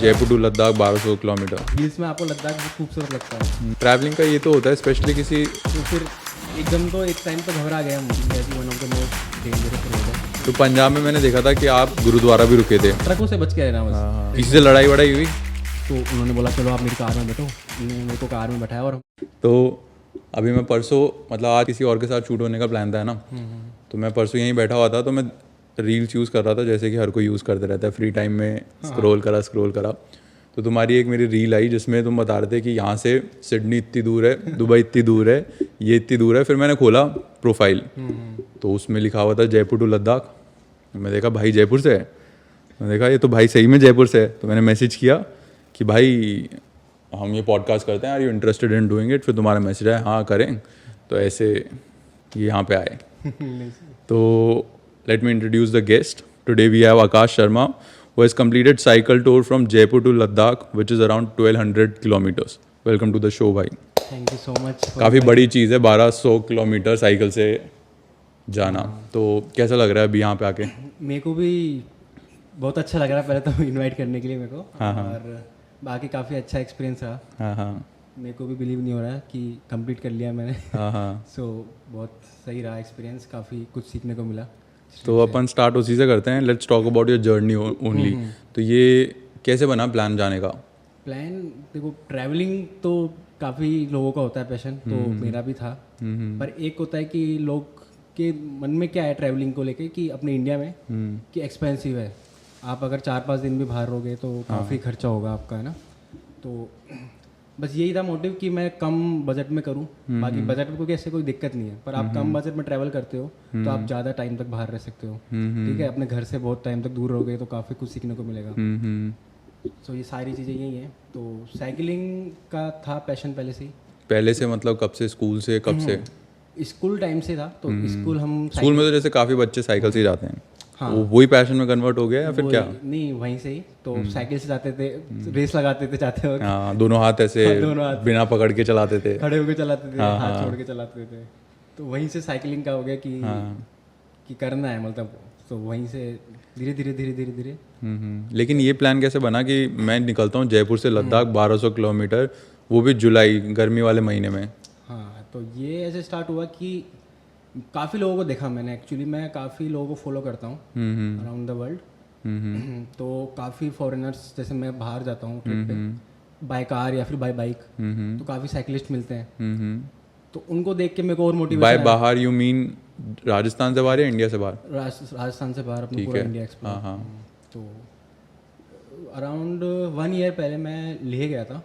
Jaipur to Ladakh 1200 kilometre. Hills में आपको लद्दाख बहुत खूबसूरत लगता है। ट्रैवलिंग का ये तो होता है स्पेशली किसी, तो फिर एकदम तो एक टाइम तो घबरा गया हम, one of the most dangerous road है। तो पंजाब में मैंने देखा था कि आप गुरुद्वारा भी रुके थे। ट्रकों से बच के रहना बस। हाँ, किसी से लड़ाई वड़ाई हुई? तो उन्होंने बोला चलो आप मेरी कार में बैठो, उन्होंने मेरे को कार में बैठाया। और तो अभी मैं परसों, मतलब आज किसी और के साथ शूट होने का प्लान था ना, तो मैं परसों यहीं बैठा हुआ था, तो मैं रील्स यूज़ कर रहा था जैसे कि हर कोई यूज़ करते रहता है फ्री टाइम में। स्क्रॉल करा तो तुम्हारी एक मेरी रील आई जिसमें तुम बता रहे थे कि यहाँ से सिडनी इतनी दूर है, दुबई इतनी दूर है, ये इतनी दूर है। फिर मैंने खोला प्रोफाइल, तो उसमें लिखा हुआ था जयपुर टू लद्दाख। मैं देखा भाई जयपुर से है, मैं देखा ये तो भाई सही में जयपुर से है। तो मैंने मैसेज किया कि भाई हम ये पॉडकास्ट करते हैं, are you interested in doing it? फिर तुम्हारा मैसेज आया हाँ करें। तो ऐसे ये यहाँ पे आए। तो let me introduce the guest today. We have Akash Sharma who has completed cycle tour from Jaipur to Ladakh which is around 1200 kilometers. Welcome to the show भाई। Thank you so much. काफ़ी बड़ी चीज़ है 1200 किलोमीटर साइकिल से जाना। तो कैसा लग रहा है अभी यहाँ पे आके? मेरे को भी बहुत अच्छा लग रहा है, पहले तो इनवाइट करने के लिए मेरे को। हाँ। और बाकी काफ़ी अच्छा एक्सपीरियंस रहा। हाँ। मेरे को भी बिलीव नहीं हो रहा है कि कंप्लीट कर लिया मैंने। हाँ। सो बहुत सही रहा एक्सपीरियंस, काफ़ी कुछ सीखने को मिला। तो अपन स्टार्ट उसी से करते हैं। Let's talk about your journey only. तो ये कैसे बना प्लान जाने का? प्लान देखो, ट्रैवलिंग तो काफ़ी लोगों का होता है पैशन, तो मेरा भी था। पर एक होता है कि लोग के मन में क्या है ट्रैवलिंग को लेके कि अपने इंडिया में कि एक्सपेंसिव है, आप अगर 4-5 दिन भी बाहर रहोगे तो काफ़ी खर्चा होगा आपका, है ना। तो बस यही था मोटिव कि मैं कम बजट में करूं। बाकी बजट में कोई ऐसे कोई दिक्कत नहीं है, पर आप कम बजट में ट्रैवल करते हो तो आप ज़्यादा टाइम तक बाहर रह सकते हो। ठीक है, अपने घर से बहुत टाइम तक दूर रहोगे तो काफ़ी कुछ सीखने को मिलेगा। सो ये सारी चीज़ें यही हैं। तो साइकिलिंग का था पैशन पहले से ही। पहले से मतलब कब से? स्कूल से? कब से? स्कूल टाइम से था। तो स्कूल स्कूल में तो जैसे काफ़ी बच्चे साइकिल से ही जाते हैं। हाँ। वही पैशन में कन्वर्ट हो गया या फिर क्या? नहीं, वहीं से ही तो साइकिल से जाते थे, रेस लगाते थे जाते वक्त। हाँ, दोनों हाथ ऐसे दोनों हाथ बिना पकड़ के चलाते थे, खड़े होकर चलाते थे, हाथ छोड़ के चलाते थे। तो वहीं से साइकिलिंग का हो गया कि करना है, मतलब तो वहीं से धीरे धीरे। लेकिन ये प्लान कैसे बना कि मैं निकलता हूँ जयपुर से लद्दाख 1200 किलोमीटर, वो भी जुलाई गर्मी वाले महीने में? हाँ, तो ये ऐसे स्टार्ट हुआ कि काफ़ी लोगों को देखा मैंने। एक्चुअली मैं काफ़ी लोगों को फॉलो करता हूँ अराउंड द वर्ल्ड। तो काफ़ी फॉरेनर्स, जैसे मैं बाहर जाता हूँ ट्रिप पे बाय कार या फिर बाय बाइक, तो काफ़ी साइकिलिस्ट मिलते हैं। तो उनको देख के मेरे को और मोटिवेशन। बाय बाहर यू मीन राजस्थान से बाहर या इंडिया से बाहर? राजस्थान से बाहर, अपना पूरा इंडिया एक्सप्लोर। तो अराउंड 1 ईयर पहले मैं लेह गया था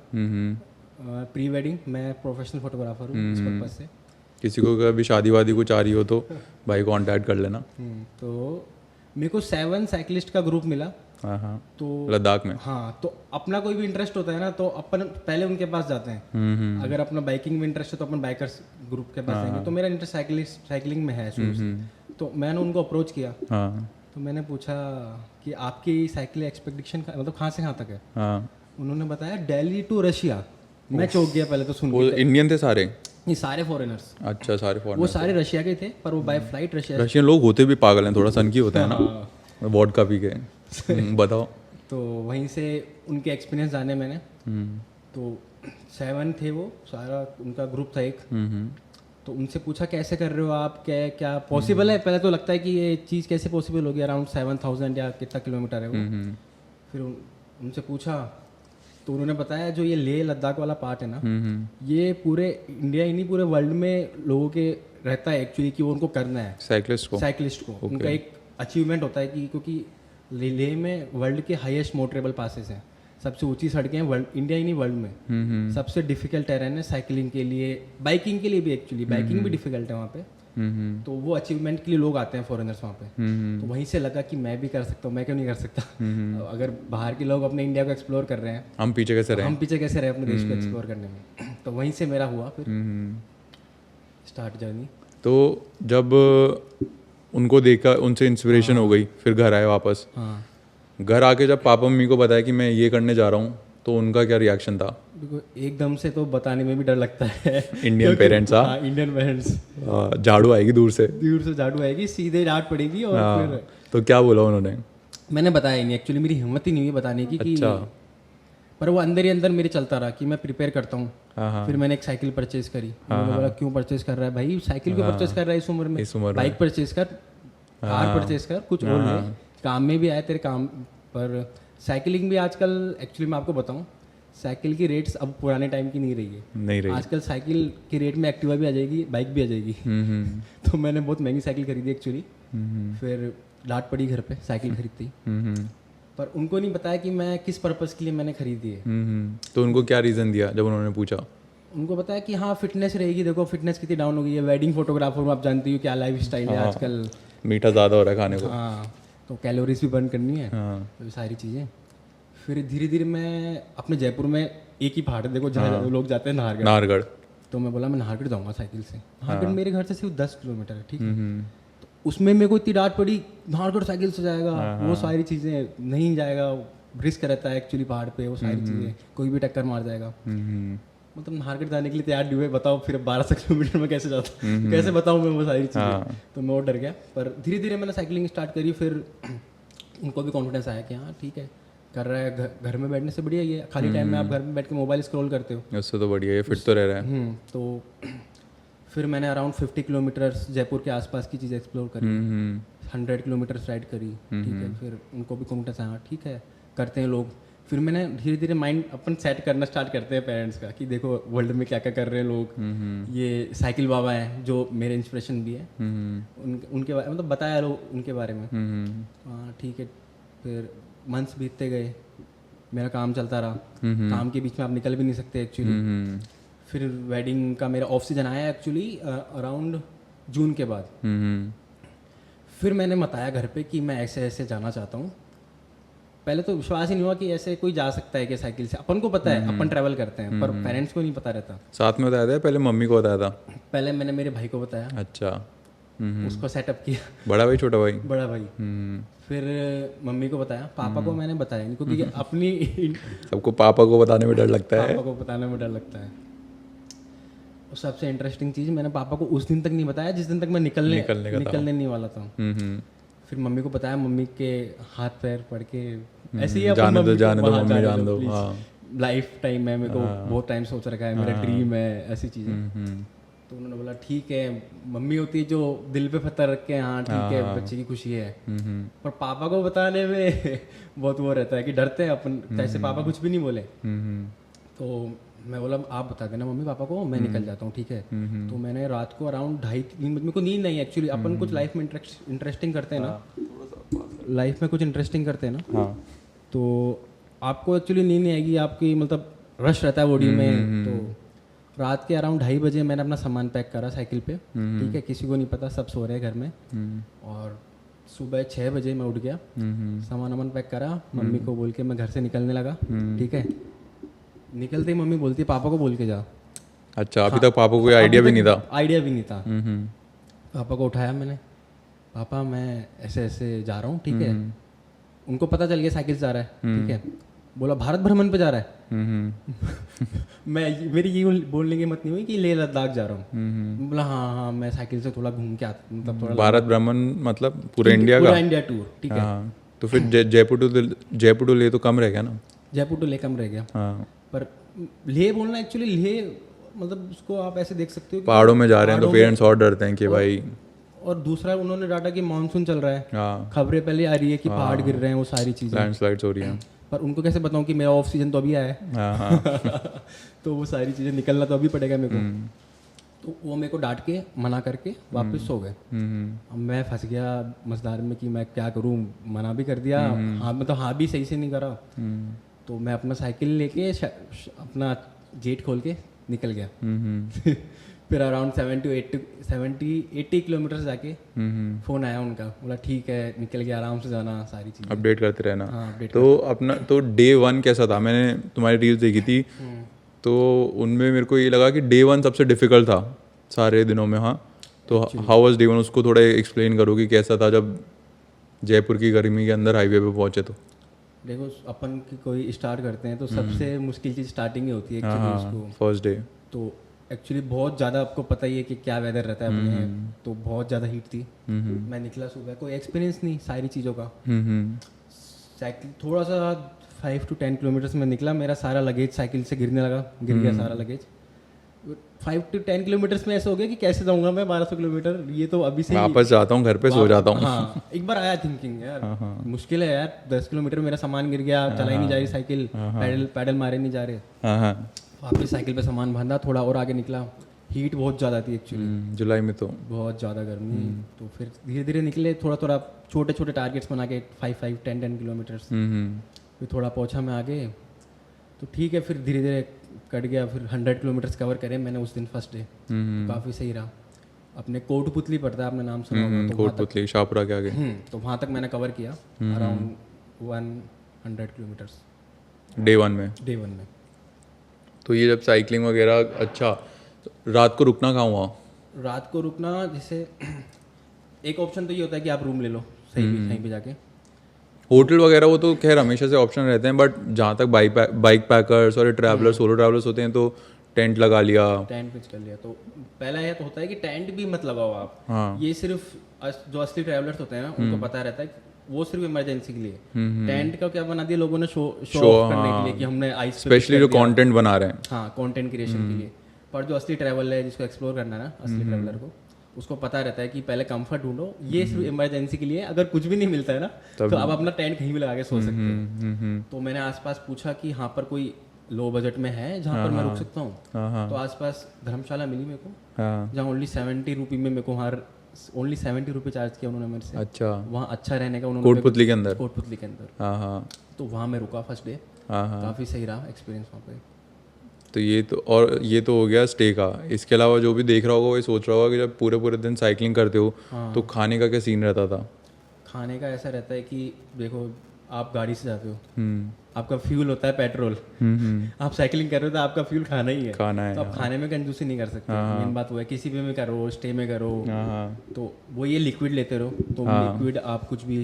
प्री वेडिंग। मैं प्रोफेशनल फोटोग्राफर हूँ इस पर्पज से। किसी को कभी शादी वादी कुछ आ रही हो तो भाई कांटेक्ट कर लेना। तो मेरे को 7 साइकिलिस्ट का ग्रुप मिला। हाँ। तो लद्दाख में? हाँ, तो अपना कोई भी इंटरेस्ट होता है ना तो अपन पहले उनके पास जाते हैं। अगर अपना बाइकिंग में इंटरेस्ट है तो अपन बाइकर्स ग्रुप के पास जाएंगे। तो मेरा इंटरेस्ट साइकिलिंग में है शुरू से। तो मैंने उनको अप्रोच किया। तो मैंने पूछा कि आपकी साइकिल एक्सपेडिशन मतलब कहाँ से कहाँ तक है? उन्होंने बताया दिल्ली टू रशिया। मैं चौंक गया पहले तो सुन के। इंडियन थे सारे? नहीं, सारे फॉरेनर्स। अच्छा, सारे फॉरेनर। वो सारे रशिया के थे, पर वो बाय फ्लाइट रशिया। रशियन लोग होते भी पागल हैं, थोड़ा सन की होता है ना, वोडका पी के। बताओ। तो वहीं से उनके एक्सपीरियंस जाने मैंने। तो 7 थे वो, सारा उनका ग्रुप था एक। तो उनसे पूछा कैसे कर रहे हो आप, क्या पॉसिबल है? पहले तो लगता है कि ये चीज़ कैसे पॉसिबल होगी, अराउंड 7000 या कितना किलोमीटर है वो। फिर उनसे पूछा तो उन्होंने बताया जो ये लेह लद्दाख वाला पार्ट है ना, ये पूरे इंडिया ही नहीं पूरे वर्ल्ड में लोगों के रहता है एक्चुअली कि वो उनको करना है। साइकिलिस्ट को उनका एक अचीवमेंट होता है कि क्योंकि लेह में वर्ल्ड के हाईएस्ट मोटरेबल पासेस हैं, सबसे ऊंची सड़कें हैं वर्ल्ड, इंडिया ही नहीं वर्ल्ड में। सबसे डिफिकल्ट टेरेन है साइकिलिंग के लिए, बाइकिंग के लिए भी। एक्चुअली बाइकिंग भी डिफिकल्ट है वहाँ पे। तो वो अचीवमेंट के लिए लोग आते हैं फॉरेनर्स वहाँ पे। तो वहीं से लगा कि मैं भी कर सकता हूँ, मैं क्यों नहीं कर सकता। अगर बाहर के लोग अपने इंडिया को एक्सप्लोर कर रहे हैं, हम पीछे कैसे रहे अपने देश को एक्सप्लोर करने में। तो वहीं से मेरा हुआ फिर स्टार्ट जर्नी। तो जब उनको देखा, उनसे इंस्पिरेशन हो गई, फिर घर आए वापस। घर आके जब पापा मम्मी को बताया कि मैं ये करने जा रहा हूँ, तो उनका क्या रिएक्शन था? देखो, एकदम से तो बताने में भी डर लगता है। Indian parents. Indian parents. झाड़ू आएगी दूर से झाड़ू आएगी, सीधे डांट पड़ेगी। और फिर तो क्या बोला उन्होंने? मैंने बताया नहीं एक्चुअली, मेरी हिम्मत ही नहीं हुई बताने की। अच्छा। पर वो अंदर ही अंदर मेरे चलता रहा कि मैं प्रिपेयर करता हूँ। हाँ फिर मैंने एक साइकिल परचेज करी। मैंने बोला क्यों परचेज कर रहा है भाई, साइकिल क्यों परचेज कर रहा है इस उम्र में, इस उम्र में बाइक परचेज कर, कार परचेज कर, कुछ और ले, काम में भी आए तेरे काम पर। साइकिलिंग भी आजकल एक्चुअली मैं आपको बताऊँ, साइकिल की रेट्स अब पुराने टाइम की नहीं रही है। नहीं रही। आजकल साइकिल की रेट में एक्टिवा भी आ जाएगी, बाइक भी आ जाएगी। तो मैंने बहुत महंगी साइकिल खरीदी एक्चुअली। फिर डांट पड़ी घर पे साइकिल खरीदती, पर उनको नहीं बताया कि मैं किस पर्पस के लिए मैंने खरीदी है। तो उनको क्या रीज़न दिया जब उन्होंने पूछा? उनको बताया कि हाँ फिटनेस रहेगी, देखो फिटनेस कितनी डाउन हो गई है, वेडिंग फोटोग्राफर में आप जानती हो क्या लाइफ स्टाइल है आजकल, मीठा ज़्यादा हो रहा है खाने को। हाँ तो कैलोरीज भी बर्न करनी है, हाँ तो ये सारी चीज़ें। फिर धीरे धीरे मैं अपने जयपुर में एक ही पहाड़ है देखो जहाँ लोग जाते हैं, नाहरगढ़। नाहरगढ़। तो मैं बोला मैं नाहरगढ़ जाऊँगा साइकिल से। नाहरगढ़ मेरे घर से सिर्फ 10 किलोमीटर है, ठीक है। तो उसमें मेरे को इतनी डांट पड़ी, नाहरगढ़ साइकिल से जाएगा, वो सारी चीज़ें नहीं जाएगा, रिस्क रहता है एक्चुअली पहाड़ पे, वो सारी चीज़ें, कोई भी टक्कर मार जाएगा। मतलब नाहरगढ़ जाने के लिए तैयार नहीं हुए, बताओ फिर 1200 किलोमीटर में कैसे जाता हूँ, कैसे बताऊँ मैं वो सारी चीज़ें। तो मैं वो डर गया, पर धीरे धीरे मैंने साइकिलिंग स्टार्ट करी। फिर उनको भी कॉन्फिडेंस आया कि हाँ ठीक है कर रहा है, घर में बैठने से बढ़िया ये खाली टाइम में आप घर में बैठ के मोबाइल स्क्रॉल करते हो, उससे तो बढ़िया है, फिट तो रह रहा है। तो फिर मैंने अराउंड 50 किलोमीटर्स जयपुर के आसपास की चीज़ एक्सप्लोर करी, 100 किलोमीटर्स राइड करी, ठीक है। फिर उनको भी कॉन्फिडेंस आया, ठीक है करते हैं लोग। फिर मैंने धीरे धीरे माइंड अपन सेट करना स्टार्ट करते हैं पेरेंट्स का कि देखो वर्ल्ड में क्या क्या कर रहे हैं लोग, ये साइकिल बाबा हैं जो मेरे इंस्पिरेशन भी है, उनके बारे मतलब बताया लोग उनके बारे में। हाँ ठीक है। फिर मंथ्स बीतते गए, मेरा काम चलता रहा, काम के बीच में आप निकल भी नहीं सकते एक्चुअली। फिर वेडिंग का मेरा ऑफ सीजन आया एक्चुअली अराउंड जून के बाद। फिर मैंने बताया घर पे कि मैं ऐसे ऐसे जाना चाहता हूँ। पहले तो विश्वास ही नहीं हुआ कि ऐसे कोई जा सकता है कि साइकिल से, अपन को पता है अपन ट्रैवल करते हैं, पर पेरेंट्स को नहीं पता रहता। साथ में बताया था, पहले मम्मी को बताया था? पहले मैंने मेरे भाई को बताया। अच्छा। उसको सेटअप किया। बड़ा भाई छोटा भाई? बड़ा भाई। फिर मम्मी को बताया, पापा को मैंने बताया नहीं क्योंकि अपनी सबको पापा को बताने में डर लगता है। पापा को बताने में डर लगता है। और सबसे इंटरेस्टिंग चीज़, मैंने पापा को उस दिन तक नहीं बताया जिस दिन तक मैं निकलने नहीं वाला था। फिर मम्मी को बताया, मम्मी के हाथ पैर पड़ के ऐसे ही जाने दो मम्मी, जान दो। लाइफ टाइम है, मेरे को बहुत टाइम सोच रखा है, मेरा ड्रीम है, ऐसी चीज़ें। तो उन्होंने बोला ठीक है, मम्मी होती है जो दिल पे पत्थर रख के हाँ ठीक है बच्चे की खुशी है। पर पापा को बताने में बहुत वो रहता है कि डरते हैं अपन, जैसे पापा कुछ भी नहीं बोले। तो मैं बोला आप बता देना मम्मी पापा को, मैं निकल जाता हूँ, ठीक है। तो मैंने रात को अराउंड 2:30-3 बजे, मेरे को नींद नहीं एक्चुअली, अपन कुछ लाइफ में इंटरेस्टिंग करते हैं ना, लाइफ में कुछ इंटरेस्टिंग करते हैं ना, तो आपको एक्चुअली नींद नहीं आएगी, आपकी मतलब रश रहता है बॉडी में। तो रात के अराउंड 2:30 बजे मैंने अपना सामान पैक करा साइकिल पे, ठीक है, किसी को नहीं पता, सब सो रहे हैं घर में। और सुबह 6 बजे मैं उठ गया, सामान वामान पैक करा, मम्मी को बोल के मैं घर से निकलने लगा, ठीक है। निकलते ही मम्मी बोलती है पापा को बोल के जा। अच्छा, अभी तक पापा को कोई आइडिया भी नहीं था? आइडिया भी नहीं था। पापा को उठाया मैंने, पापा मैं ऐसे ऐसे जा रहा हूँ, ठीक है। उनको पता चल गया साइकिल से जा रहा है, ठीक है। बोला भारत भ्रमण पे जा रहा है। मैं मेरी ये बोलने की हिम्मत नहीं हुई कि लेह लद्दाख जा रहा हूँ। बोला हाँ हाँ मैं साइकिल से थोड़ा घूम के आता, मतलब थोड़ा भारत भ्रमण मतलब पूरे इंडिया का? पूरा इंडिया टूर, ठीक है। तो फिर जयपुर टू लेह तो कम रह गया ना? जयपुर टू लेह कम रह गया। हाँ। पर लेह बोलना एक्चुअली लेह मतलब उसको आप ऐसे देख सकते हो पहाड़ों में जा रहे हैं तो पेरेंट्स और डरते हैं कि भाई। और दूसरा उन्होंने डाटा कि मानसून चल रहा है, खबरें पहले आ रही है कि पहाड़ गिर रहे हैं, वो सारी चीज़ें, लैंडस्लाइड्स हो रही हैं। पर उनको कैसे बताऊं कि मेरा ऑफ सीजन तो अभी आया है। तो वो सारी चीज़ें निकलना तो अभी पड़ेगा मेरे को। तो वो मेरे को डांट के मना करके वापस सो गए। अब मैं फंस गया मझधार में कि मैं क्या करूं, मना भी कर दिया, हाँ मतलब हाँ भी सही से नहीं करा। तो मैं अपना साइकिल लेके अपना जेट खोल के निकल गया। फिर अराउंड 70-80 किलोमीटर जाके फ़ोन आया उनका, बोला ठीक है निकल गया, आराम से जाना, सारी चीज़ें अपडेट करते रहना। हाँ, अपडेट तो अपना तो डे 1 कैसा था? मैंने तुम्हारी रील्स देखी थी, तो उनमें मेरे को ये लगा कि डे 1 सबसे डिफ़िकल्ट था सारे दिनों में। हाँ, तो हाउ वाज डे 1? उसको थोड़ा एक्सप्लेन करो कि कैसा था जब जयपुर की गर्मी के अंदर हाईवे पे पहुँचे। तो देखो अपन की कोई स्टार्ट करते हैं तो सबसे मुश्किल चीज़ स्टार्टिंग ही होती है एक्चुअली उसको, फर्स्ट डे। तो एक्चुअली बहुत ज़्यादा आपको पता ही है कि क्या वेदर रहता है अपने, तो बहुत ज़्यादा हीट थी। मैं निकला सुबह, कोई एक्सपीरियंस नहीं सारी चीज़ों का, साइकिल थोड़ा सा 5 to 10 किलोमीटर्स में निकला, मेरा सारा लगेज साइकिल से गिरने लगा, गिर गया सारा लगेज। 5 to 10 किलोमीटर्स में ऐसा हो गया कि कैसे जाऊंगा मैं 1200 किलोमीटर, ये तो अभी से वापस जाता हूँ घर पे सो जाता हूँ। हाँ, एक बार आया थिंकिंग यार मुश्किल है यार, 10 किलोमीटर मेरा सामान गिर गया, चलाई नहीं जा रही साइकिल, पैडल मारे नहीं जा रहे। वापस साइकिल पे सामान बांधा, थोड़ा और आगे निकला, हीट बहुत ज़्यादा थी एक्चुअली, जुलाई में तो बहुत ज़्यादा गर्मी। तो फिर धीरे धीरे निकले, थोड़ा थोड़ा छोटे छोटे टारगेट्स बना के 5-10 किलोमीटर्स, फिर थोड़ा पहुँचा मैं आगे, तो ठीक है, फिर धीरे धीरे कट गया। फिर 100 किलोमीटर्स कवर करे मैंने उस दिन फर्स्ट डे, काफ़ी सही रहा। अपने कोटपुतली पड़ता है, आपने नाम सुना होगा, तो कोटपुतली शाहपुरा के आगे। तो वहाँ तक मैंने कवर किया अराउंड 100 किलोमीटर्स डे 1 में। डे 1 में। तो ये जब साइकिलिंग वगैरह, अच्छा तो रात को रुकना कहाँ हुआ? रात को रुकना, जैसे एक ऑप्शन तो ये होता है कि आप रूम ले लो कहीं पे जाके, होटल वगैरह वो तो खैर हमेशा से ऑप्शन रहते हैं, बट जहाँ तक बाइक पैकर्स और ट्रैवलर सोलो ट्रैवलर्स होते हैं तो टेंट लगा लिया, टेंट पिच कर लिया। तो पहला यह तो होता है कि टेंट भी मत लगाओ आप। हाँ। ये सिर्फ जो असली ट्रैवलर्स होते हैं ना, उनको पता रहता है कि वो सिर्फ इमरजेंसी के लिए। टेंट का क्या बना दिया लोगों ने, शो ऑफ करने के लिए कि हमने आइस, स्पेशली जो कंटेंट बना रहे हैं। हाँ, कंटेंट क्रिएशन के लिए। पर जो असली ट्रैवलर है, जिसको एक्सप्लोर करना है ना, असली ट्रैवलर को, उसको पता रहता है कि पहले कंफर्ट ढूंढो, ये सिर्फ इमरजेंसी के लिए, अगर कुछ भी नहीं मिलता है ना तो आप अपना टेंट कहीं भी लगा के सो सकते हैं। तो मैंने आसपास पूछा कि यहाँ पर कोई लो बजट में है जहाँ पर मैं रुक सकता हूँ। तो आसपास धर्मशाला मिली मेरे को, जहाँ ओनली 70 रुपी में मेरे को ओनली 70 रुपी चार्ज किया उन्होंने मेरे से। अच्छा, वहाँ अच्छा रहने का उन्होंने, कोटपुतली के अंदर। कोटपुतली के अंदर। हाँ हाँ। तो वहाँ मैं रुका फर्स्ट डे, काफ़ी सही रहा एक्सपीरियंस वहाँ पे। तो ये तो हो गया स्टे का। इसके अलावा जो भी देख रहा होगा वो सोच रहा होगा कि जब पूरे दिन साइकिलिंग करते हो तो खाने का क्या सीन रहता था? खाने का ऐसा रहता है कि देखो, आप गाड़ी से जाते हो, आपका फ्यूल होता है पेट्रोल, आप साइकिलिंग कर रहे हो तो आपका फ्यूल खाना ही है, तो आप खाने में कंजूसी नहीं कर सकते। मेन बात वो है, किसी भी में करो, स्टे में करो, तो वो ये लिक्विड लेते रहो। तो लिक्विड आप कुछ भी,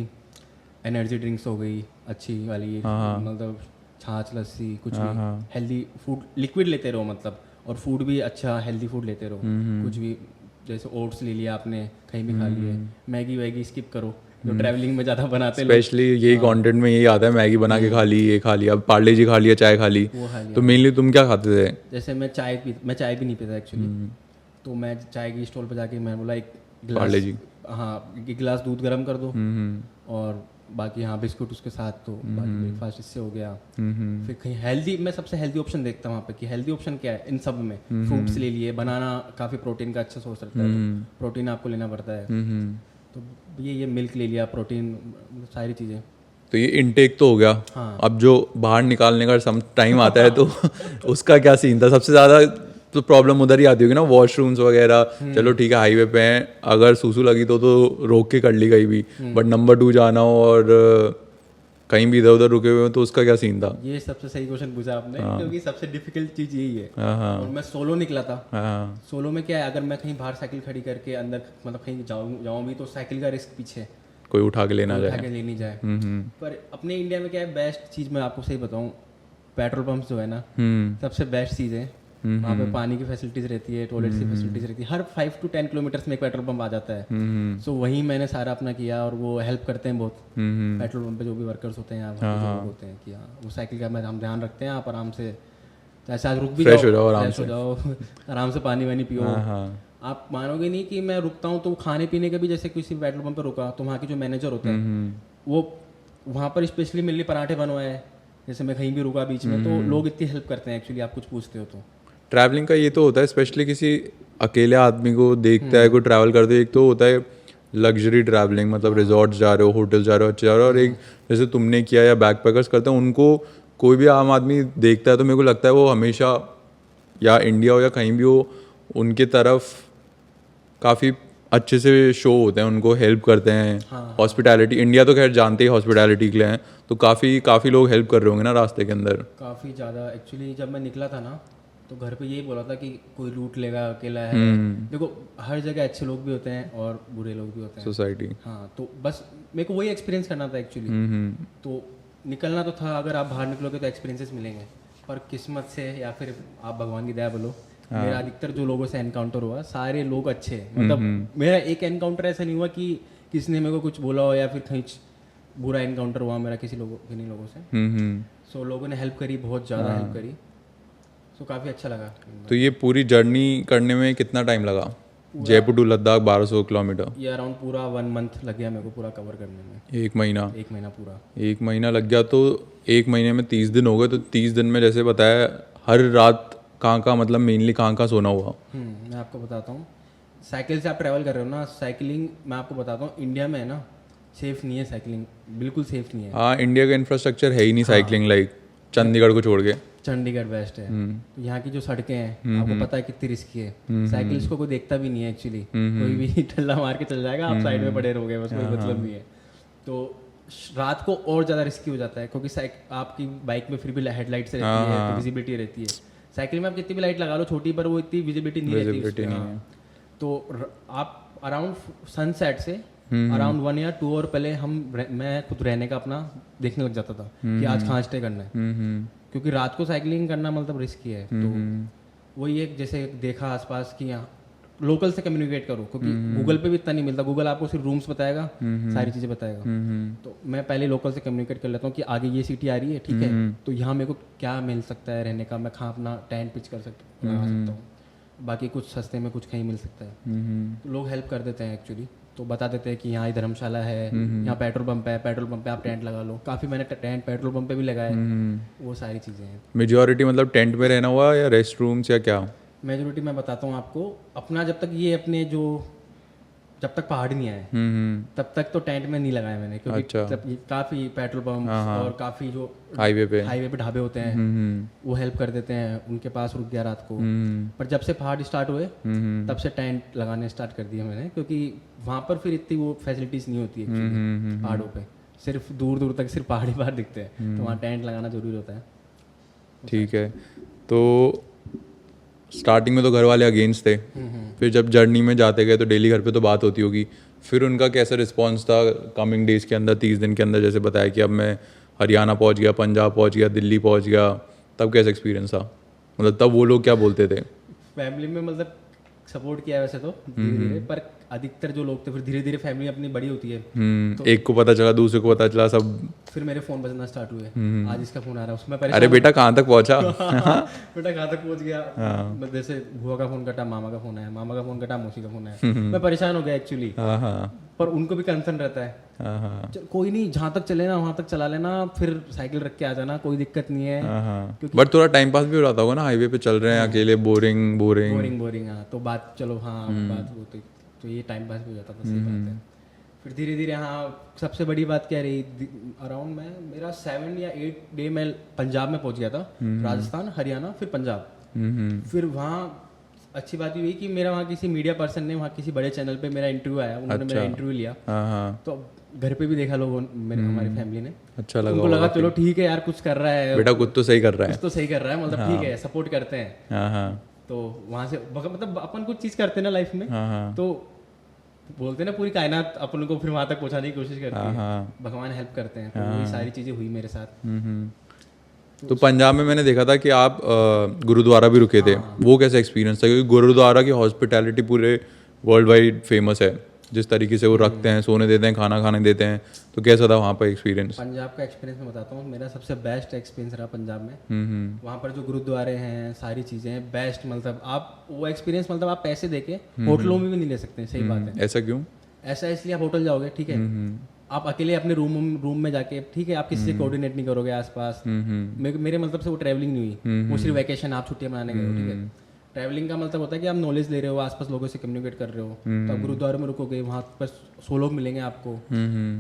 एनर्जी ड्रिंक्स हो गई अच्छी वाली, मतलब छाछ, लस्सी, कुछ भी हेल्दी फूड लिक्विड लेते रहो, मतलब, और फूड भी अच्छा हेल्दी फूड लेते रहो। कुछ भी, जैसे ओट्स ले लिया आपने, कहीं भी खा लिए। मैगी वैगी स्किप करो, जो ट्रैवलिंग में ज़्यादा बनाते हैं। स्पेशली यही कंटेंट में यही आता है, मैगी बना के खा ली, ये खा लिया, पार्ले जी खा लिया, चाय खा ली। तो मेनली तुम क्या खाते थे? जैसे मैं चाय भी नहीं पीता एक्चुअली। तो मैं चाय की स्टॉल पर जाके मैं बोला, एक पार्ले जी, हाँ, एक गिलास दूध गर्म कर दो, और बाकी हाँ बिस्कुट उसके साथ। तो बाकी ब्रेकफास्ट इससे हो गया। फिर कहीं हेल्दी, मैं सबसे हेल्दी ऑप्शन देखता हूँ वहाँ पे कि हेल्दी ऑप्शन क्या है इन सब में। फ्रूट्स ले लिए, बनाना काफ़ी प्रोटीन का अच्छा सोर्स रहता है, प्रोटीन आपको लेना पड़ता है। तो ये मिल्क ले लिया, प्रोटीन, सारी चीज़ें। तो ये इनटेक तो हो गया। हाँ। अब जो बाहर निकालने का टाइम आता है तो उसका क्या सीन था? सबसे ज़्यादा तो प्रॉब्लम उधर ही आती होगी ना, वॉशरूम्स वगैरह। चलो ठीक है, हाईवे पे हैं, अगर सूसू लगी तो रोक के कर ली कहीं भी, बट नंबर 2 जाना हो और कहीं भी इधर उधर रुके हुए हो तो उसका क्या सीन था? ये सबसे सही क्वेश्चन पूछा आपने, क्योंकि सबसे डिफिकल्ट चीज़ यही है। और मैं सोलो निकला था। सोलो में क्या है, अगर मैं कहीं बाहर साइकिल खड़ी करके अंदर, मतलब कहीं जाऊँ भी, तो साइकिल का रिस्क पीछे, कोई उठा के लेना जाए, लेनी जाए। पर अपने इंडिया में क्या है, बेस्ट चीज़ मैं आपको सही बताऊँ, पेट्रोल पंप जो है ना, सबसे बेस्ट चीज़ है। वहाँ पे पानी की फैसिलिटीज रहती है, टॉयलेट्स की फैसिलिटीज रहती है, हर 5 to 10 किलोमीटर्स में एक पेट्रोल पंप आ जाता है। सो वहीं मैंने सारा अपना किया, और वो हेल्प करते हैं बहुत। पेट्रोल पंप पे जो भी वर्कर्स होते हैं यहाँ, जो लोग होते हैं, कि हाँ वो साइकिल का हम ध्यान रखते हैं, आप आराम से, ऐसे आज रुक भी फ्रेश हो जाओ, आराम से पानी वानी पियो। आप मानोगे नहीं कि मैं रुकता हूँ तो खाने पीने का भी, जैसे किसी पेट्रोल पंप पे रुका तो वहाँ के जो मैनेजर होते हैं, वो वहाँ पर स्पेशली मेरे लिए पराठे बनवाए। जैसे मैं कहीं भी रुका बीच में, तो लोग इतनी हेल्प करते हैं एक्चुअली, आप कुछ पूछते हो तो। ट्रैवलिंग का ये तो होता है, स्पेशली किसी अकेले आदमी को देखता है कोई ट्रैवल करते, एक तो होता है लग्जरी ट्रैवलिंग, मतलब रिजॉर्ट्स जा रहे हो, होटल जा रहे हो, अच्छे जा रहे हो, और एक जैसे तुमने किया या बैकपैकर्स करते हैं, उनको कोई भी आम आदमी देखता है तो मेरे को लगता है वो हमेशा, या इंडिया हो या कहीं भी हो, उनके तरफ काफ़ी अच्छे से शो होते हैं, उनको हेल्प करते हैं। हॉस्पिटैलिटी, इंडिया तो खैर जानते ही हॉस्पिटैलिटी के लिए हैं, तो काफ़ी लोग हेल्प कर रहे होंगे ना रास्ते के अंदर? काफ़ी ज़्यादा एक्चुअली। जब मैं निकला था ना, तो घर पे यही बोला था कि कोई लूट लेगा, अकेला है। देखो, हर जगह अच्छे लोग भी होते हैं और बुरे लोग भी होते हैं, सोसाइटी। हाँ, तो बस मेरे को वही एक्सपीरियंस करना था एक्चुअली। तो निकलना तो था, अगर आप बाहर निकलोगे तो एक्सपीरियंसेस मिलेंगे, पर किस्मत से, या फिर आप भगवान की दया बोलो, मेरा अधिकतर जो लोगों से एनकाउंटर हुआ, सारे लोग अच्छे। मतलब मेरा एक एनकाउंटर ऐसा नहीं हुआ कि किसी ने मेरे को कुछ बोला हो या फिर कहीं बुरा इनकाउंटर हुआ मेरा किसी लोगों किन्हीं लोगों से। हम्म। सो लोगों ने हेल्प करी, बहुत ज़्यादा हेल्प करी। सो काफ़ी अच्छा लगा। तो ये पूरी जर्नी करने में कितना टाइम लगा? जयपुर टू लद्दाख 1200 किलोमीटर, ये अराउंड पूरा 1 मंथ लग गया मेरे को पूरा कवर करने में। 1 महीना? 1 महीना पूरा। 1 महीना लग गया, तो 1 महीने में 30 दिन हो गए, तो 30 दिन में जैसे बताया हर रात कहाँ मतलब मेनली कहाँ सोना हुआ? मैं आपको बताता हूँ। साइकिल से आप ट्रैवल कर रहे हो ना, साइकिलिंग मैं आपको बताता हूँ इंडिया में है ना, सेफ़ नहीं है साइकिलिंग, बिल्कुल सेफ़ नहीं है। हाँ, इंडिया का इंफ्रास्ट्रक्चर है ही नहीं साइकिलिंग लाइक, चंडीगढ़ को छोड़ के। चंडीगढ़ बेस्ट है। तो यहाँ की जो सड़कें हैं आपको पता है कितनी रिस्की है। साइकिलिस्ट को कोई देखता भी नहीं है एक्चुअली, कोई भी टल्ला मार के चल जाएगा, आप साइड में पड़े रहोगे, बस कोई मतलब नहीं है। तो रात को और ज़्यादा रिस्की हो जाता है, क्योंकि आपकी बाइक में फिर भी हेडलाइट्स रहती है, तो विजिबिलिटी रहती है। साइकिल में आप कितनी भी लाइट लगा लो छोटी, पर वो इतनी विजिबिलिटी नहीं रहती है। तो आप अराउंड सनसेट से अराउंड 1 या 2 और पहले मैं खुद रहने का अपना देखने लग जाता था कि आज कहाँ स्टे करना है, क्योंकि रात को साइकिलिंग करना मतलब रिस्की है। तो वही एक जैसे देखा आसपास कि यहाँ लोकल से कम्युनिकेट करो, क्योंकि गूगल पे भी इतना नहीं मिलता। गूगल आपको सिर्फ रूम्स बताएगा, सारी चीज़ें बताएगा। तो मैं पहले लोकल से कम्युनिकेट कर लेता हूँ कि आगे ये सिटी आ रही है, ठीक है, तो यहाँ मेरे को क्या मिल सकता है रहने का, मैं कहाँ अपना टेंट पिच कर सकता हूँ, बाकी कुछ सस्ते में कुछ कहीं मिल सकता है। तो लोग हेल्प कर देते हैं एक्चुअली, तो बता देते हैं कि यहाँ धर्मशाला है, यहाँ पेट्रोल पंप है, पेट्रोल पंप पे आप टेंट लगा लो। काफ़ी मैंने टेंट पेट्रोल पंप पे भी लगाए, वो सारी चीज़ें हैं। मेजॉरिटी मतलब टेंट में रहना हुआ या रेस्ट रूम्स या क्या? मेजोरिटी मैं बताता हूँ आपको अपना, जब तक ये अपने जो जब तक पहाड़ नहीं आए तब तक तो टेंट में नहीं लगाया मैंने, क्योंकि काफ़ी पेट्रोल पंप और काफ़ी जो हाईवे पे ढाबे होते हैं वो हेल्प कर देते हैं, उनके पास रुक गया रात को। पर जब से पहाड़ स्टार्ट हुए तब से टेंट लगाने स्टार्ट कर दिए मैंने, क्योंकि वहाँ पर फिर इतनी वो फैसिलिटीज़ नहीं होती है पहाड़ों पे, सिर्फ दूर दूर तक सिर्फ पहाड़ ही पहाड़ दिखते हैं, तो वहाँ टेंट लगाना जरूरी होता है। ठीक है। तो स्टार्टिंग में तो घर वाले अगेंस्ट थे, फिर जब जर्नी में जाते गए तो डेली घर पे तो बात होती होगी, फिर उनका कैसा रिस्पांस था कमिंग डेज़ के अंदर, 30 दिन के अंदर? जैसे बताया कि अब मैं हरियाणा पहुंच गया, पंजाब पहुंच गया, दिल्ली पहुंच गया, तब कैसा एक्सपीरियंस था? मतलब तब वो लोग क्या बोलते थे? फैमिली में मतलब सपोर्ट किया वैसे तो धीरे धीरे, पर अधिकतर जो लोग थे फिर धीरे धीरे फैमिली अपनी बड़ी होती है, तो एक को पता चला, दूसरे को पता चला, सब फिर मेरे फ़ोन बजना स्टार्ट हुए, आज इसका फ़ोन आ रहा है, उसमें अरे बेटा कहाँ तक पहुँचा? बेटा कहाँ तक पहुँच गया। जैसे बुआ का फ़ोन कटा, मामा का फ़ोन आया, मामा का फ़ोन कटा, मौसी का फ़ोन आया, मैं परेशान हो गया एक्चुअली। पर उनको भी कंसर्न रहता है, कोई नहीं, जहाँ तक चले ना वहाँ तक चला लेना, फिर साइकिल रख के आ जाना, कोई दिक्कत नहीं है। बट थोड़ा टाइम पास भी हो रहा होगा ना, हाईवे पे चल रहे हैं अकेले, बोरिंग बोरिंग बोरिंग बोरिंग। हाँ, तो बात चलो, हाँ बात होती तो ये टाइम पास भी हो जाता था, सही बात है। फिर धीरे धीरे, हाँ सबसे बड़ी बात क्या रही, अराउंड मेरा 7 या 8 डे मैं पंजाब में पहुंच गया था, राजस्थान, हरियाणा, फिर पंजाब। फिर वहाँ अच्छी बात हुई कि मेरा वहाँ किसी मीडिया पर्सन ने, वहाँ किसी बड़े चैनल पे मेरा इंटरव्यू आया, उन्होंने मेरा इंटरव्यू लिया, तो घर पे भी देखा लोगों मेरे, हमारी फैमिली ने, अच्छा लगा, उनको लगा चलो ठीक है यार, कुछ कर रहा है बेटा, कुछ तो सही कर रहा है, कुछ तो सही कर रहा है, मतलब ठीक है, सपोर्ट करते हैं। तो वहाँ से मतलब अपन कुछ चीज़ करते हैं ना लाइफ में, तो बोलते हैं ना पूरी कायनात अपन को फिर वहाँ तक पहुँचाने की कोशिश करती है, भगवान हेल्प करते हैं, तो वही सारी चीज़ें हुई मेरे साथ। तो पंजाब में मैंने देखा था कि आप गुरुद्वारा भी रुके थे, वो कैसा एक्सपीरियंस था? क्योंकि गुरुद्वारा की हॉस्पिटैलिटी पूरे वर्ल्ड वाइड फेमस है, जिस तरीके से वो रखते हैं, सोने देते हैं, खाना खाने देते हैं, तो कैसा था वहाँ पर एक्सपीरियंस? पंजाब का एक्सपीरियंस मैं बताता हूँ, मेरा सबसे बेस्ट एक्सपीरियंस रहा पंजाब में। वहाँ पर जो गुरुद्वारे हैं, सारी चीज़ें हैं बेस्ट, मतलब आप वो एक्सपीरियंस मतलब आप पैसे दे के होटलों में भी नहीं ले सकते, सही बात है। ऐसा क्यों? ऐसा इसलिए आप होटल जाओगे, ठीक है, आप अकेले अपने रूम में जाके, ठीक है, आप किसी से कोऑर्डिनेट नहीं करोगे आसपास। मेरे मतलब से वो ट्रैवलिंग नहीं हुई, वो सिर्फ वैकेशन, आप छुट्टियां मनाने गए हो, ठीक है। ट्रैवलिंग का मतलब होता है कि आप नॉलेज ले रहे हो, आसपास लोगों से कम्युनिकेट कर रहे हो, तो आप गुरुद्वारे में रुकोगे, वहाँ पर 100 लोग मिलेंगे आपको,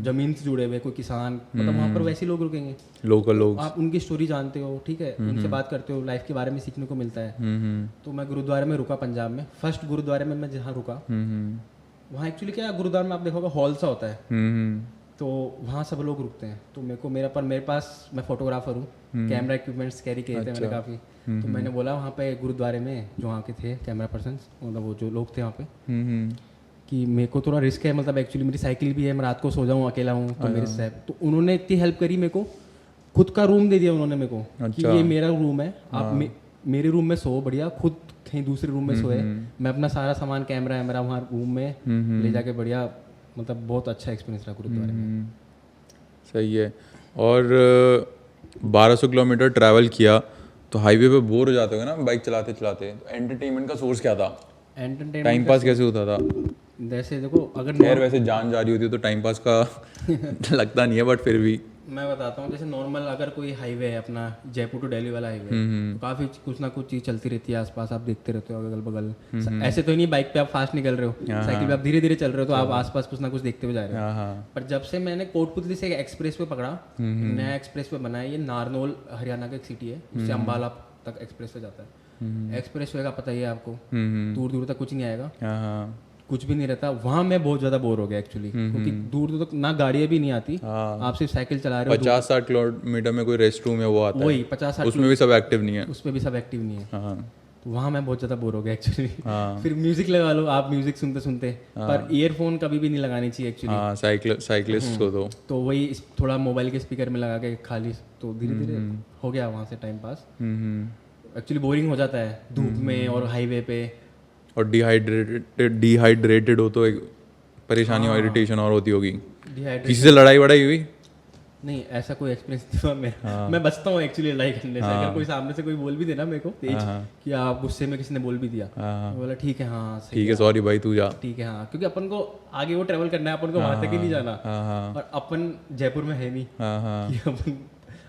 जमीन से जुड़े हुए, कोई किसान, मतलब वहाँ पर वैसे लोग रुकेंगे, लोकल लोग, आप उनकी स्टोरी जानते हो, ठीक है, उनसे बात करते हो, लाइफ के बारे में सीखने को मिलता है। तो मैं गुरुद्वारे में रुका पंजाब में, फर्स्ट गुरुद्वारे में मैं जहाँ रुका, वहाँ एक्चुअली क्या गुरुद्वारे में आप देखोगे हॉल सा होता है, तो वहाँ सब लोग रुकते हैं। तो मेरे पास, मैं फोटोग्राफर हूँ, कैमरा इक्विपमेंट्स कैरी किए थे मैंने काफ़ी, तो मैंने बोला वहाँ पे गुरुद्वारे में जो वहाँ के थे कैमरा पर्सन, मतलब वो जो लोग थे वहाँ पे, कि मेरे को थोड़ा रिस्क है, मतलब एक्चुअली मेरी साइकिल भी है, मैं रात को सो जाऊँ, अकेला हूँ, तो मेरे से, तो उन्होंने इतनी हेल्प करी, मेरे को खुद का रूम दे दिया उन्होंने मेरे को, कि ये मेरा रूम है, आप मेरे रूम में सो, बढ़िया, खुद कहीं दूसरे रूम में सोए, मैं अपना सारा सामान, कैमरा है मेरा वहाँ रूम में ले जाके, बढ़िया, मतलब बहुत अच्छा एक्सपीरियंस रहा गुरुद्वारे में। सही है। और 1200 किलोमीटर ट्रैवल किया तो हाईवे पे बोर हो जाते हो ना बाइक चलाते चलाते, तो एंटरटेनमेंट का सोर्स क्या था? एंटरटेनमेंट टाइम पास कैसे होता था? जैसे देखो अगर खैर वैसे जान जा रही होती है तो टाइम पास का लगता नहीं है, बट फिर भी मैं बताता हूँ, जैसे नॉर्मल अगर कोई हाईवे है अपना जयपुर टू दिल्ली वाला हाईवे, तो काफ़ी कुछ ना कुछ चीज़ चलती रहती है आसपास, आप देखते रहते हो अगल बगल। ऐसे तो ही नहीं बाइक पे आप फास्ट निकल रहे हो, साइकिल पे आप धीरे धीरे चल रहे हो, तो आप आसपास कुछ ना कुछ देखते हुए जा रहे हो। हाँ हाँ पर जब से मैंने कोटपुतली से एक एक्सप्रेस वे पकड़ा, एक नया एक्सप्रेस वे बना है, ये नारनौल हरियाणा का एक सिटी है, उससे अम्बाला तक एक्सप्रेस वे जाता है। एक्सप्रेस वे का पता ही है आपको, दूर दूर तक कुछ नहीं आएगा, हाँ हाँ कुछ भी नहीं रहता वहाँ। मैं बहुत ज़्यादा बोर हो गया एक्चुअली, क्योंकि दूर दूर तक ना गाड़ियाँ भी नहीं आती, आप सिर्फ साइकिल चला रहे हो। 50-60 किलोमीटर में कोई रेस्ट रूम है वो आता वही है, 50-60 उसमें भी सब एक्टिव नहीं है। उस पर भी सब एक्टिव नहीं है, हाँ तो वहाँ मैं बहुत ज़्यादा बोर हो गया एक्चुअली। हाँ फिर म्यूजिक लगा लो आप, म्यूजिक सुनते सुनते, पर ईयरफोन कभी भी नहीं लगानी चाहिए एक्चुअली। हाँ साइकिलिस्ट को तो वही थोड़ा मोबाइल के स्पीकर में लगा के खाली, तो धीरे धीरे हो गया वहाँ से टाइम पास। एक्चुअली बोरिंग हो जाता है धूप में और हाईवे पे, और डिहाइड्रेटेड हो तो एक परेशानी और इरिटेशन और होती होगी। डिहाइड्रेट। किसी से लड़ाई वड़ाई हुई? नहीं ऐसा कोई एक्सपीरियंस नहीं हुआ मेरा। मैं बचता हूँ एक्चुअली लड़ाई करने से। अगर कोई सामने से कोई बोल भी देना मेरे को तेज कि आप गुस्से में किसी ने बोल भी दिया, तो बोला ठीक है हाँ सही ठीक है सॉरी भाई तू जा। ठीक है हाँ, क्योंकि अपन को आगे वो ट्रेवल करना है, अपन को वहाँ तक ही नहीं जाना, और अपन जयपुर में है नहीं कि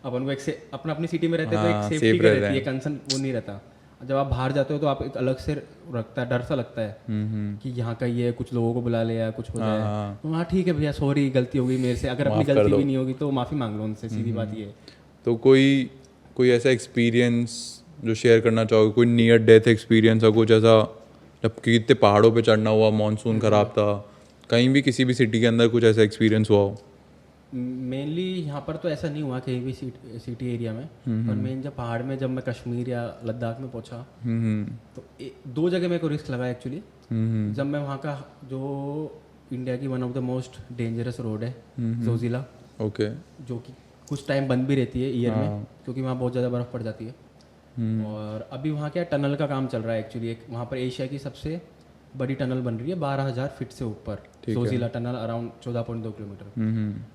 अपन को एक से अपना अपनी सिटी में रहते हैं, तो एक सेफ्टी का रहती है, कंसर्न वो नहीं रहता। जब आप बाहर जाते हो तो आप एक अलग से रखता है, डर सा लगता है कि यहाँ का ये कुछ लोगों को बुला ले या कुछ हो जाए, तो हाँ ठीक है भैया सॉरी गलती हो गई मेरे से। अगर अपनी गलती भी नहीं होगी तो माफ़ी मांग लो उनसे, सीधी बात ये है। तो कोई ऐसा एक्सपीरियंस जो शेयर करना चाहोगे, कोई नियर डेथ एक्सपीरियंस या कुछ ऐसा, जब कितने पहाड़ों पे चढ़ना हुआ, मानसून ख़राब था, कहीं भी किसी भी सिटी के अंदर कुछ ऐसा एक्सपीरियंस हुआ हो? मेनली यहाँ पर तो ऐसा नहीं हुआ कहीं भी सिटी एरिया में, पर मेन जब पहाड़ में, जब मैं कश्मीर या लद्दाख में पहुँचा, तो दो जगह मेरे को रिस्क लगा एक्चुअली। जब मैं वहाँ का जो इंडिया की one of the most dangerous road है जोजिला, ओके, जो कि कुछ टाइम बंद भी रहती है ईयर में, क्योंकि वहाँ बहुत ज़्यादा बर्फ़ पड़ जाती है। और अभी वहाँ क्या टनल का काम चल रहा है एक्चुअली, एक वहाँ पर एशिया की सबसे बड़ी टनल बन रही है 12,000 फीट से ऊपर, जोजिला टनल अराउंड 14.2 किलोमीटर।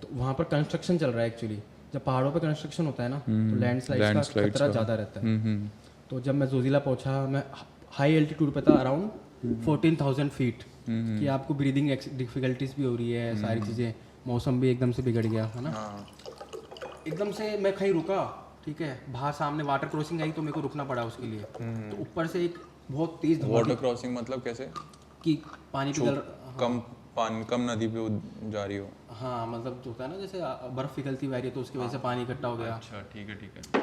तो वहाँ पर कंस्ट्रक्शन चल रहा है एक्चुअली। जब पहाड़ों पे कंस्ट्रक्शन होता है ना, तो लैंडस्लाइड का खतरा ज़्यादा रहता है। तो जब मैं जोजिला पहुँचा, मैं हाई एल्टीट्यूड पे था अराउंड 14,000 फीट, कि आपको ब्रीदिंग डिफिकल्टीज भी हो रही है, सारी चीज़ें, मौसम भी एकदम से बिगड़ गया है ना। एकदम से मैं कहीं रुका, ठीक है, बाहर सामने वाटर क्रॉसिंग आई तो मेरे को रुकना पड़ा उसके लिए। तो ऊपर से एक बहुत तेज वाटर क्रॉसिंग मतलब कैसे? कि पानी पिघल, कम नदी पे जा रही हो? हाँ मतलब जो होता है ना, जैसे बर्फ पिघलती हुई आ रही है तो उसकी वजह से पानी इकट्ठा हो गया। अच्छा ठीक है।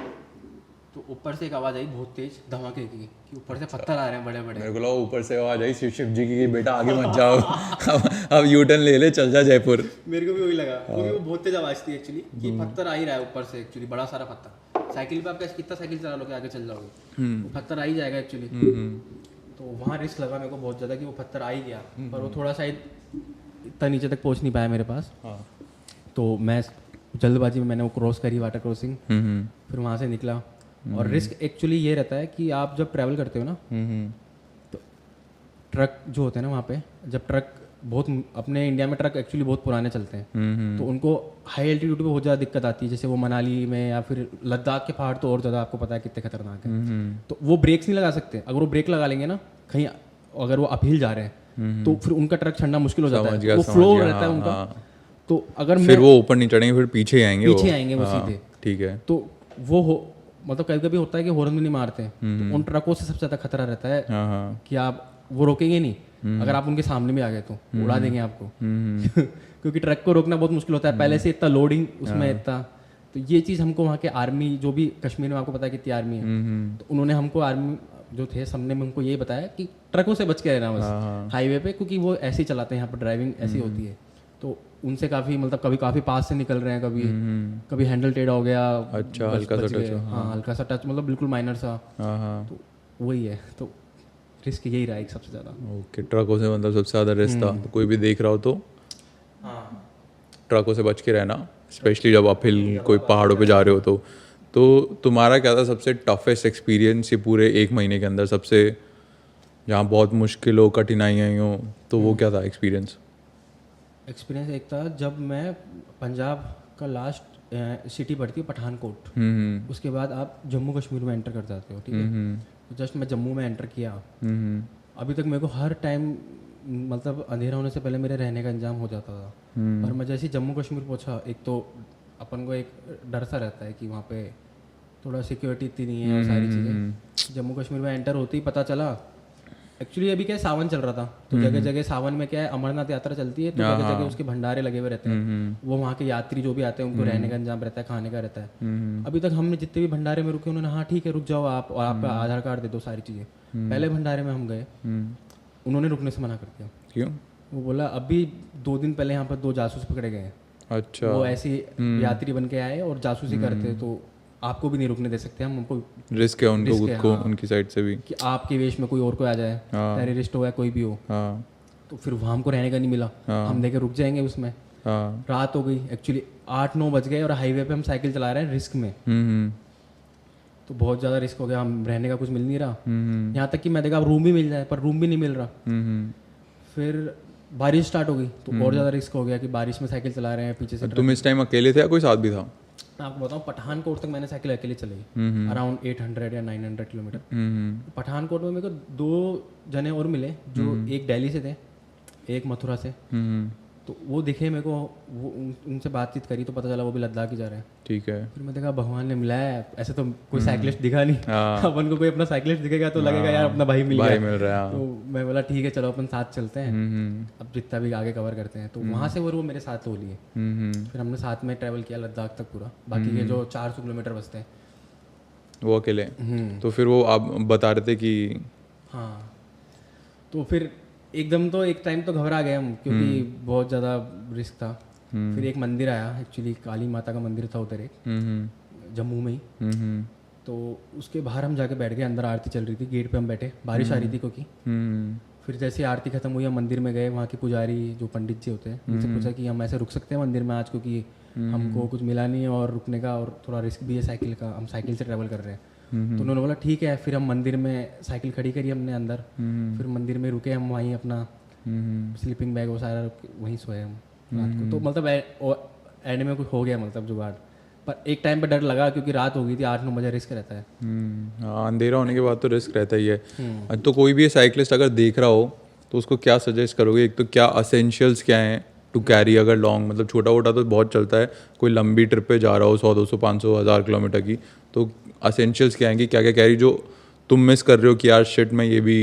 तो ऊपर से एक आवाज़ आई बहुत तेज धमाके की, कि ऊपर से पत्थर आ रहे हैं बड़े बड़े। मेरे को लगा ऊपर से आवाज आई शिव जी की, बेटा आगे मत जाओ अब यू टर्न ले ले, चल जा जयपुर। मेरे को भी वही लगा, क्योंकि वो बहुत तेज आवाज़ थी एक्चुअली, कि पत्थर आ ही रहा है ऊपर से एक्चुअली, बड़ा सारा पत्थर। साइकिल पे आप कैसे कितना साइकिल चला लोगे आगे चल जाओगे, वो पत्थर आ ही जाएगा एक्चुअली। तो वहाँ रिस्क लगा मेरे को बहुत ज़्यादा, कि वो पत्थर आ ही गया, पर वो थोड़ा सा इतना नीचे तक पहुँच नहीं पाया मेरे पास। तो मैं जल्दबाजी में मैंने वो क्रॉस करी वाटर क्रॉसिंग, फिर वहाँ से निकला। और रिस्क एक्चुअली ये रहता है कि आप जब ट्रैवल करते हो ना, तो ट्रक जो होते हैं ना वहाँ पे, जब ट्रक बहुत, अपने इंडिया में ट्रक एक्चुअली बहुत पुराने चलते हैं, तो उनको हाई एल्टीट्यूड पे बहुत ज़्यादा दिक्कत आती है। जैसे वो मनाली में या फिर लद्दाख के पहाड़ तो और ज़्यादा आपको पता है कितने खतरनाक हैं। तो वो ब्रेक्स नहीं लगा सकते, अगर वो ब्रेक लगा लेंगे ना कहीं, अगर वो अपहिल जा रहे हैं, तो फिर उनका ट्रक चढ़ना मुश्किल हो जाता है, वो फ्लो रहता है उनका। तो अगर फिर वो ऊपर नहीं चढ़ेंगे, फिर पीछे आएंगे वो सीधे। ठीक है। तो वो मतलब कभी कभी होता है कि हॉर्न भी नहीं मारते, तो उन ट्रकों से सबसे ज़्यादा खतरा रहता है कि आप वो रोकेंगे नहीं, अगर आप उनके सामने में आ गए तो उड़ा देंगे आपको क्योंकि ट्रक को रोकना बहुत मुश्किल होता है, पहले से इतना लोडिंग उसमें इतना। तो ये चीज़ हमको वहाँ के आर्मी, जो भी कश्मीर में आपको पता है कितनी आर्मी है, तो उन्होंने हमको, आर्मी जो थे सबने में हमको ये बताया कि ट्रकों से बच के रहना बस हाईवे पे, क्योंकि वो ऐसे ही चलाते हैं यहाँ पर, ड्राइविंग ऐसी होती है। तो उनसे काफ़ी मतलब कभी काफ़ी पास से निकल रहे हैं, कभी हैंडल टेढ़ा हो गया, अच्छा हल्का सा टच, हाँ हल्का सा टच, मतलब बिल्कुल माइनर सा। तो वही है, तो रिस्क यही रहा एक सबसे ज़्यादा। ओके, ट्रकों से मतलब सबसे ज़्यादा रिस्क था। तो कोई भी देख रहा हो तो ट्रकों से बच के रहना, स्पेशली जब आप हिल कोई पहाड़ों पे जा रहे हो तो तुम्हारा क्या था सबसे टफेस्ट एक्सपीरियंस ये पूरे 1 महीने के अंदर, सबसे जहाँ बहुत मुश्किल हो, कठिनाई आई हो, तो वो क्या था एक्सपीरियंस? एक्सपीरियंस एक था जब मैं पंजाब आपका लास्ट सिटी पड़ती है पठानकोट। हम्म उसके बाद आप जम्मू कश्मीर में एंटर कर जाते हो, ठीक है। तो जस्ट मैं जम्मू में एंटर किया। अभी तक मेरे को हर टाइम मतलब अंधेरा होने से पहले मेरे रहने का इंतजाम हो जाता था। पर मैं जैसे ही जम्मू कश्मीर पहुंचा, एक तो अपन को एक डर सा रहता है कि वहाँ पे थोड़ा सिक्योरिटी इतनी नहीं है और सारी चीज़ें। जम्मू कश्मीर में एंटर होते ही पता चला, एक्चुअली अभी क्या है, सावन चल रहा था, तो जगह जगह सावन में क्या है, अमरनाथ यात्रा चलती है, तो जगह जगह उसके भंडारे लगे हुए रहते हैं। वो वहाँ के यात्री जो भी आते हैं उनको रहने का इंतजाम रहता है, खाने का रहता है। अभी तक हमने जितने भी भंडारे में रुके, उन्होंने हाँ ठीक है रुक जाओ आप, और आपका आधार कार्ड दे दो, सारी चीज़ें। पहले भंडारे में हम गए, उन्होंने रुकने से मना कर दिया। क्यों? वो बोला अभी 2 दिन पहले यहाँ पर 2 जासूस पकड़े गए हैं। अच्छा। वो ऐसी यात्री बन के आए और जासूसी करते, तो आपको भी नहीं रुकने दे सकते हम, हमको रिस्क है उनको, रिस्क खुद है, को हाँ। उनकी साइड से भी कि आपके वेश में कोई और कोई आ जाए, टेररिस्ट हो या कोई भी हो, हाँ तो फिर वहाँ हमको रहने का नहीं मिला। हम देखे रुक जाएंगे उसमें। हाँ रात हो गई, एक्चुअली 8-9 बज गए और हाईवे पे हम साइकिल चला रहे हैं रिस्क में। तो बहुत ज़्यादा रिस्क हो गया, हम रहने का कुछ मिल नहीं रहा। यहाँ तक कि मैं देखा रूम भी मिल जाए, पर रूम भी नहीं मिल रहा। फिर बारिश स्टार्ट हो गई, तो और ज़्यादा रिस्क हो गया कि बारिश में साइकिल चला रहे हैं, पीछे से। तुम इस टाइम अकेले थे या कोई साथ भी था? मैं आपको बताऊँ, पठानकोट तक मैंने साइकिल अकेले चलाई, अराउंड 800 या 900 किलोमीटर। पठानकोट में मेरे को 2 जने और मिले, जो एक दिल्ली से थे, एक मथुरा से। तो वो दिखे मेरे को, वो उनसे बातचीत करी तो पता चला वो भी लद्दाख ही जा रहे हैं। ठीक है। फिर मैं देखा भगवान ने मिलाया है, ऐसे तो कोई साइकिलिस्ट दिखा नहीं। अपन को कोई अपना साइकिलिस्ट दिखेगा तो लगेगा यार अपना भाई मिल रहा है। तो मैं बोला ठीक है चलो अपन साथ चलते हैं, अब जितना भी आगे कवर करते हैं। तो वहाँ से वो मेरे साथ हो लिए। फिर हमने साथ में ट्रैवल किया लद्दाख तक पूरा। बाकी के जो 400 किलोमीटर बचते हैं वो अकेले। तो फिर वो आप बता रहे थे कि हाँ, तो फिर एकदम तो एक टाइम तो घबरा गए हम, क्योंकि बहुत ज़्यादा रिस्क था। फिर एक मंदिर आया, एक्चुअली काली माता का मंदिर था उधर एक, जम्मू में ही। तो उसके बाहर हम जाके बैठ गए, अंदर आरती चल रही थी, गेट पे हम बैठे, बारिश आ रही थी क्योंकि। फिर जैसे आरती खत्म हुई, हम मंदिर में गए, वहाँ के पुजारी जो पंडित जी होते हैं उनसे पूछा कि हम ऐसे रुक सकते हैं मंदिर में आज, क्योंकि हमको कुछ मिला नहीं है और रुकने का, और थोड़ा रिस्क भी है साइकिल का, हम साइकिल से ट्रैवल कर रहे हैं। तो उन्होंने बोला ठीक है। फिर हम मंदिर में साइकिल खड़ी करी हमने अंदर, फिर मंदिर में रुके हम, वहीं अपना स्लीपिंग बैग वो सारा वहीं सोए हम रात को। तो मतलब एंड में कुछ हो गया, मतलब जुगाड़। पर एक टाइम पे डर लगा क्योंकि रात हो गई थी, 8-9 बजे रिस्क रहता है। हाँ, अंधेरा होने के बाद तो रिस्क रहता ही है। तो कोई भी साइकिलिस्ट अगर देख रहा हो तो उसको क्या सजेस्ट करोगे? एक तो क्या असेंशियल्स क्या हैं टू कैरी, अगर लॉन्ग, मतलब छोटा मोटा तो बहुत चलता है, कोई लंबी ट्रिप पे जा रहा हो 100, 200, 500, 1000 किलोमीटर की, तो असेंशियल्स क्या हैं कि क्या क्या कैरी जो तुम मिस कर रहे हो कि यार शिट मैं ये भी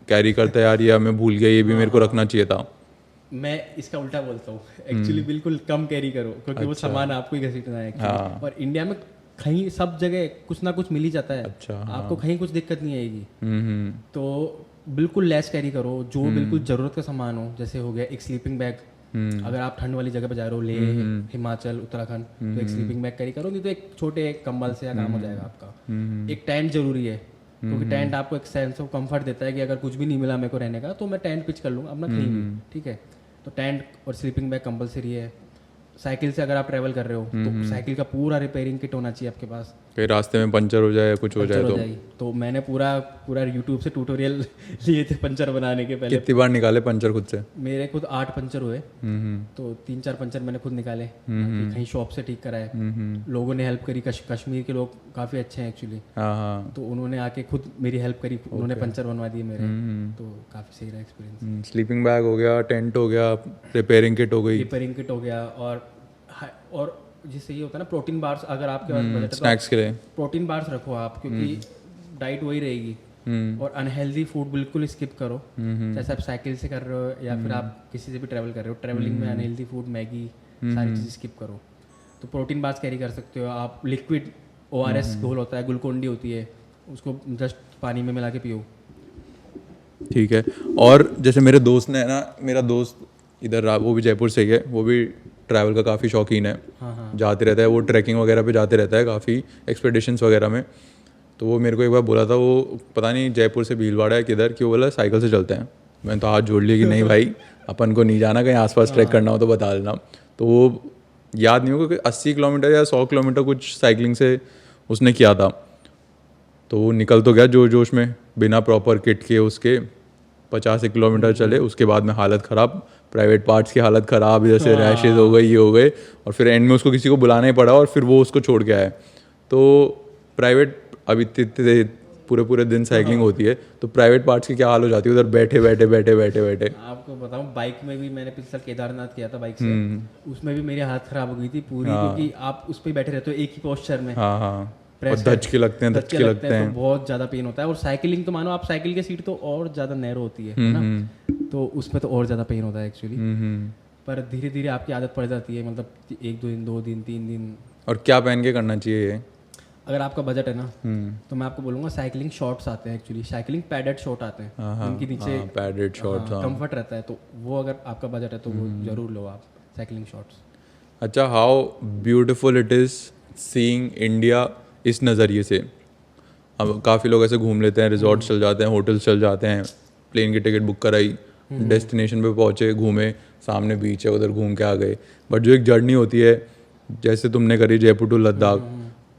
कैरी करता है यार, या मैं भूल गया ये भी मेरे को रखना चाहिए था? मैं इसका उल्टा बोलता हूँ, एक्चुअली बिल्कुल कम कैरी करो, क्योंकि वो सामान आपको ही घसीटना है। हाँ। और इंडिया में कहीं सब जगह कुछ ना कुछ मिल ही जाता है। अच्छा, आपको कहीं कुछ दिक्कत नहीं आएगी। तो बिल्कुल लेस कैरी करो, जो बिल्कुल ज़रूरत का सामान हो। जैसे हो गया एक स्लीपिंग बैग, अगर आप ठंड वाली जगह पे जा रहे हो, लेह, हिमाचल, उत्तराखंड, तो एक स्लीपिंग बैग कैरी करो, नहीं तो एक छोटे एक कंबल से काम हो जाएगा आपका। एक टेंट जरूरी है, क्योंकि टेंट आपको एक सेंस ऑफ कंफर्ट देता है कि अगर कुछ भी नहीं मिला मेरे को रहने का, तो मैं टेंट पिच कर लूँगा अपना कहीं भी, ठीक है। तो टेंट और स्लीपिंग बैग कंपलसरी है। साइकिल से अगर आप ट्रैवल कर रहे हो तो साइकिल का पूरा रिपेयरिंग किट होना चाहिए आपके पास। कहीं रास्ते में पंचर हो जाए या कुछ हो जाए तो मैंने पूरा यूट्यूब से ट्यूटोरियल लिए थे पंचर बनाने के पहले। कितनी बार निकाले पंचर खुद से? मेरे खुद 8 पंचर हुए, तो 3-4 पंचर मैंने खुद निकाले, कहीं शॉप से ठीक कराए। लोगों ने हेल्प करी, कश्मीर के लोग काफ़ी अच्छे हैं एक्चुअली। तो उन्होंने आके खुद मेरी हेल्प करी, उन्होंने पंचर बनवा दिए मेरे। तो काफ़ी सही रहा एक्सपीरियंस। स्लीपिंग बैग हो गया, टेंट हो गया, रिपेयरिंग किट हो गई, और जिससे ये होता है ना प्रोटीन बार्स, अगर आपके पास बजट है स्नैक्स के लिए प्रोटीन बार्स रखो आप, क्योंकि डाइट वही रहेगी। और अनहेल्दी फूड बिल्कुल स्किप करो, जैसे आप साइकिल से कर रहे हो या फिर आप किसी से भी ट्रैवल कर रहे हो, ट्रैवलिंग में अनहेल्दी फूड, मैगी, सारी चीज़ें स्किप करो। तो प्रोटीन बार्स कैरी कर सकते हो आप। लिक्विड ORS घोल होता है, ग्लूकोन डी होती है, उसको जस्ट पानी में मिला के पियो। ठीक है। और जैसे मेरे दोस्त ने ना, मेरा दोस्त इधर वो भी जयपुर से ही है, वो भी ट्रैवल का काफ़ी शौकीन है। जाते रहता है वो, ट्रैकिंग वगैरह पे जाते रहता है काफ़ी, एक्सपेडिशंस वगैरह में। तो वो मेरे को एक बार बोला था, वो पता नहीं जयपुर से भीलवाड़ा है किधर, कि वो बोला साइकिल से चलते हैं। मैंने तो हाथ जोड़ लिया कि नहीं भाई, अपन को नहीं जाना, कहीं आसपास ट्रैक करना हो तो बता देना। तो वो याद नहीं होगा कि 80 किलोमीटर या 100 किलोमीटर कुछ साइकिलिंग से उसने किया था। तो वो निकल तो गया जोश जोश में, बिना प्रॉपर किट के उसके, 50 किलोमीटर चले, उसके बाद में हालत ख़राब, प्राइवेट पार्ट्स की हालत ख़राब, इधर से रैशेज़ हो गए, ये हो गए, और फिर एंड में उसको किसी को बुलाना ही पड़ा और फिर वो उसको छोड़ के आए। तो प्राइवेट अभी इतने पूरे पूरे दिन साइकिलिंग होती है, तो प्राइवेट पार्ट्स की क्या हाल हो जाती है उधर बैठे बैठे बैठे बैठे बैठे। आपको बताऊं, बाइक में भी मैंने पिछले साल केदारनाथ किया था बाइक से, उसमें भी मेरी हालत खराब हो गई थी पूरी, क्योंकि आप उस पर ही बैठे रहते हो एक ही पोस्चर में। हाँ हाँ, और धचके लगते हैं, धचके लगते हैं, तो बहुत ज़्यादा पेन होता है। और साइकिलिंग तो मानो आप साइकिल की सीट तो और ज़्यादा नैरो होती है ना, तो उसमें तो और ज़्यादा पेन होता है एक्चुअली। पर धीरे धीरे आपकी आदत पड़ जाती है, मतलब 1-2 दिन 2 दिन 3 दिन। और क्या पहन के करना चाहिए ये? अगर आपका बजट है ना, तो मैं आपको बोलूँगा साइकिलिंग शॉर्ट्स आते हैं एक्चुअली, साइकिलिंग पैडेड शॉर्ट आते हैं, उनके नीचे पैडेड शॉर्ट्स, कंफर्ट रहता है। तो वो अगर आपका बजट है तो वो ज़रूर लो आप साइकिलिंग शॉर्ट्स। अच्छा, how beautiful it is seeing India इस नज़रिए से। अब काफ़ी लोग ऐसे घूम लेते हैं, रिजॉर्ट्स चल जाते हैं, होटल्स चल जाते हैं, प्लेन की टिकट बुक कराई, डेस्टिनेशन पे पहुँचे, घूमे, सामने बीच है उधर घूम के आ गए। बट जो एक जर्नी होती है जैसे तुमने करी जयपुर टू लद्दाख,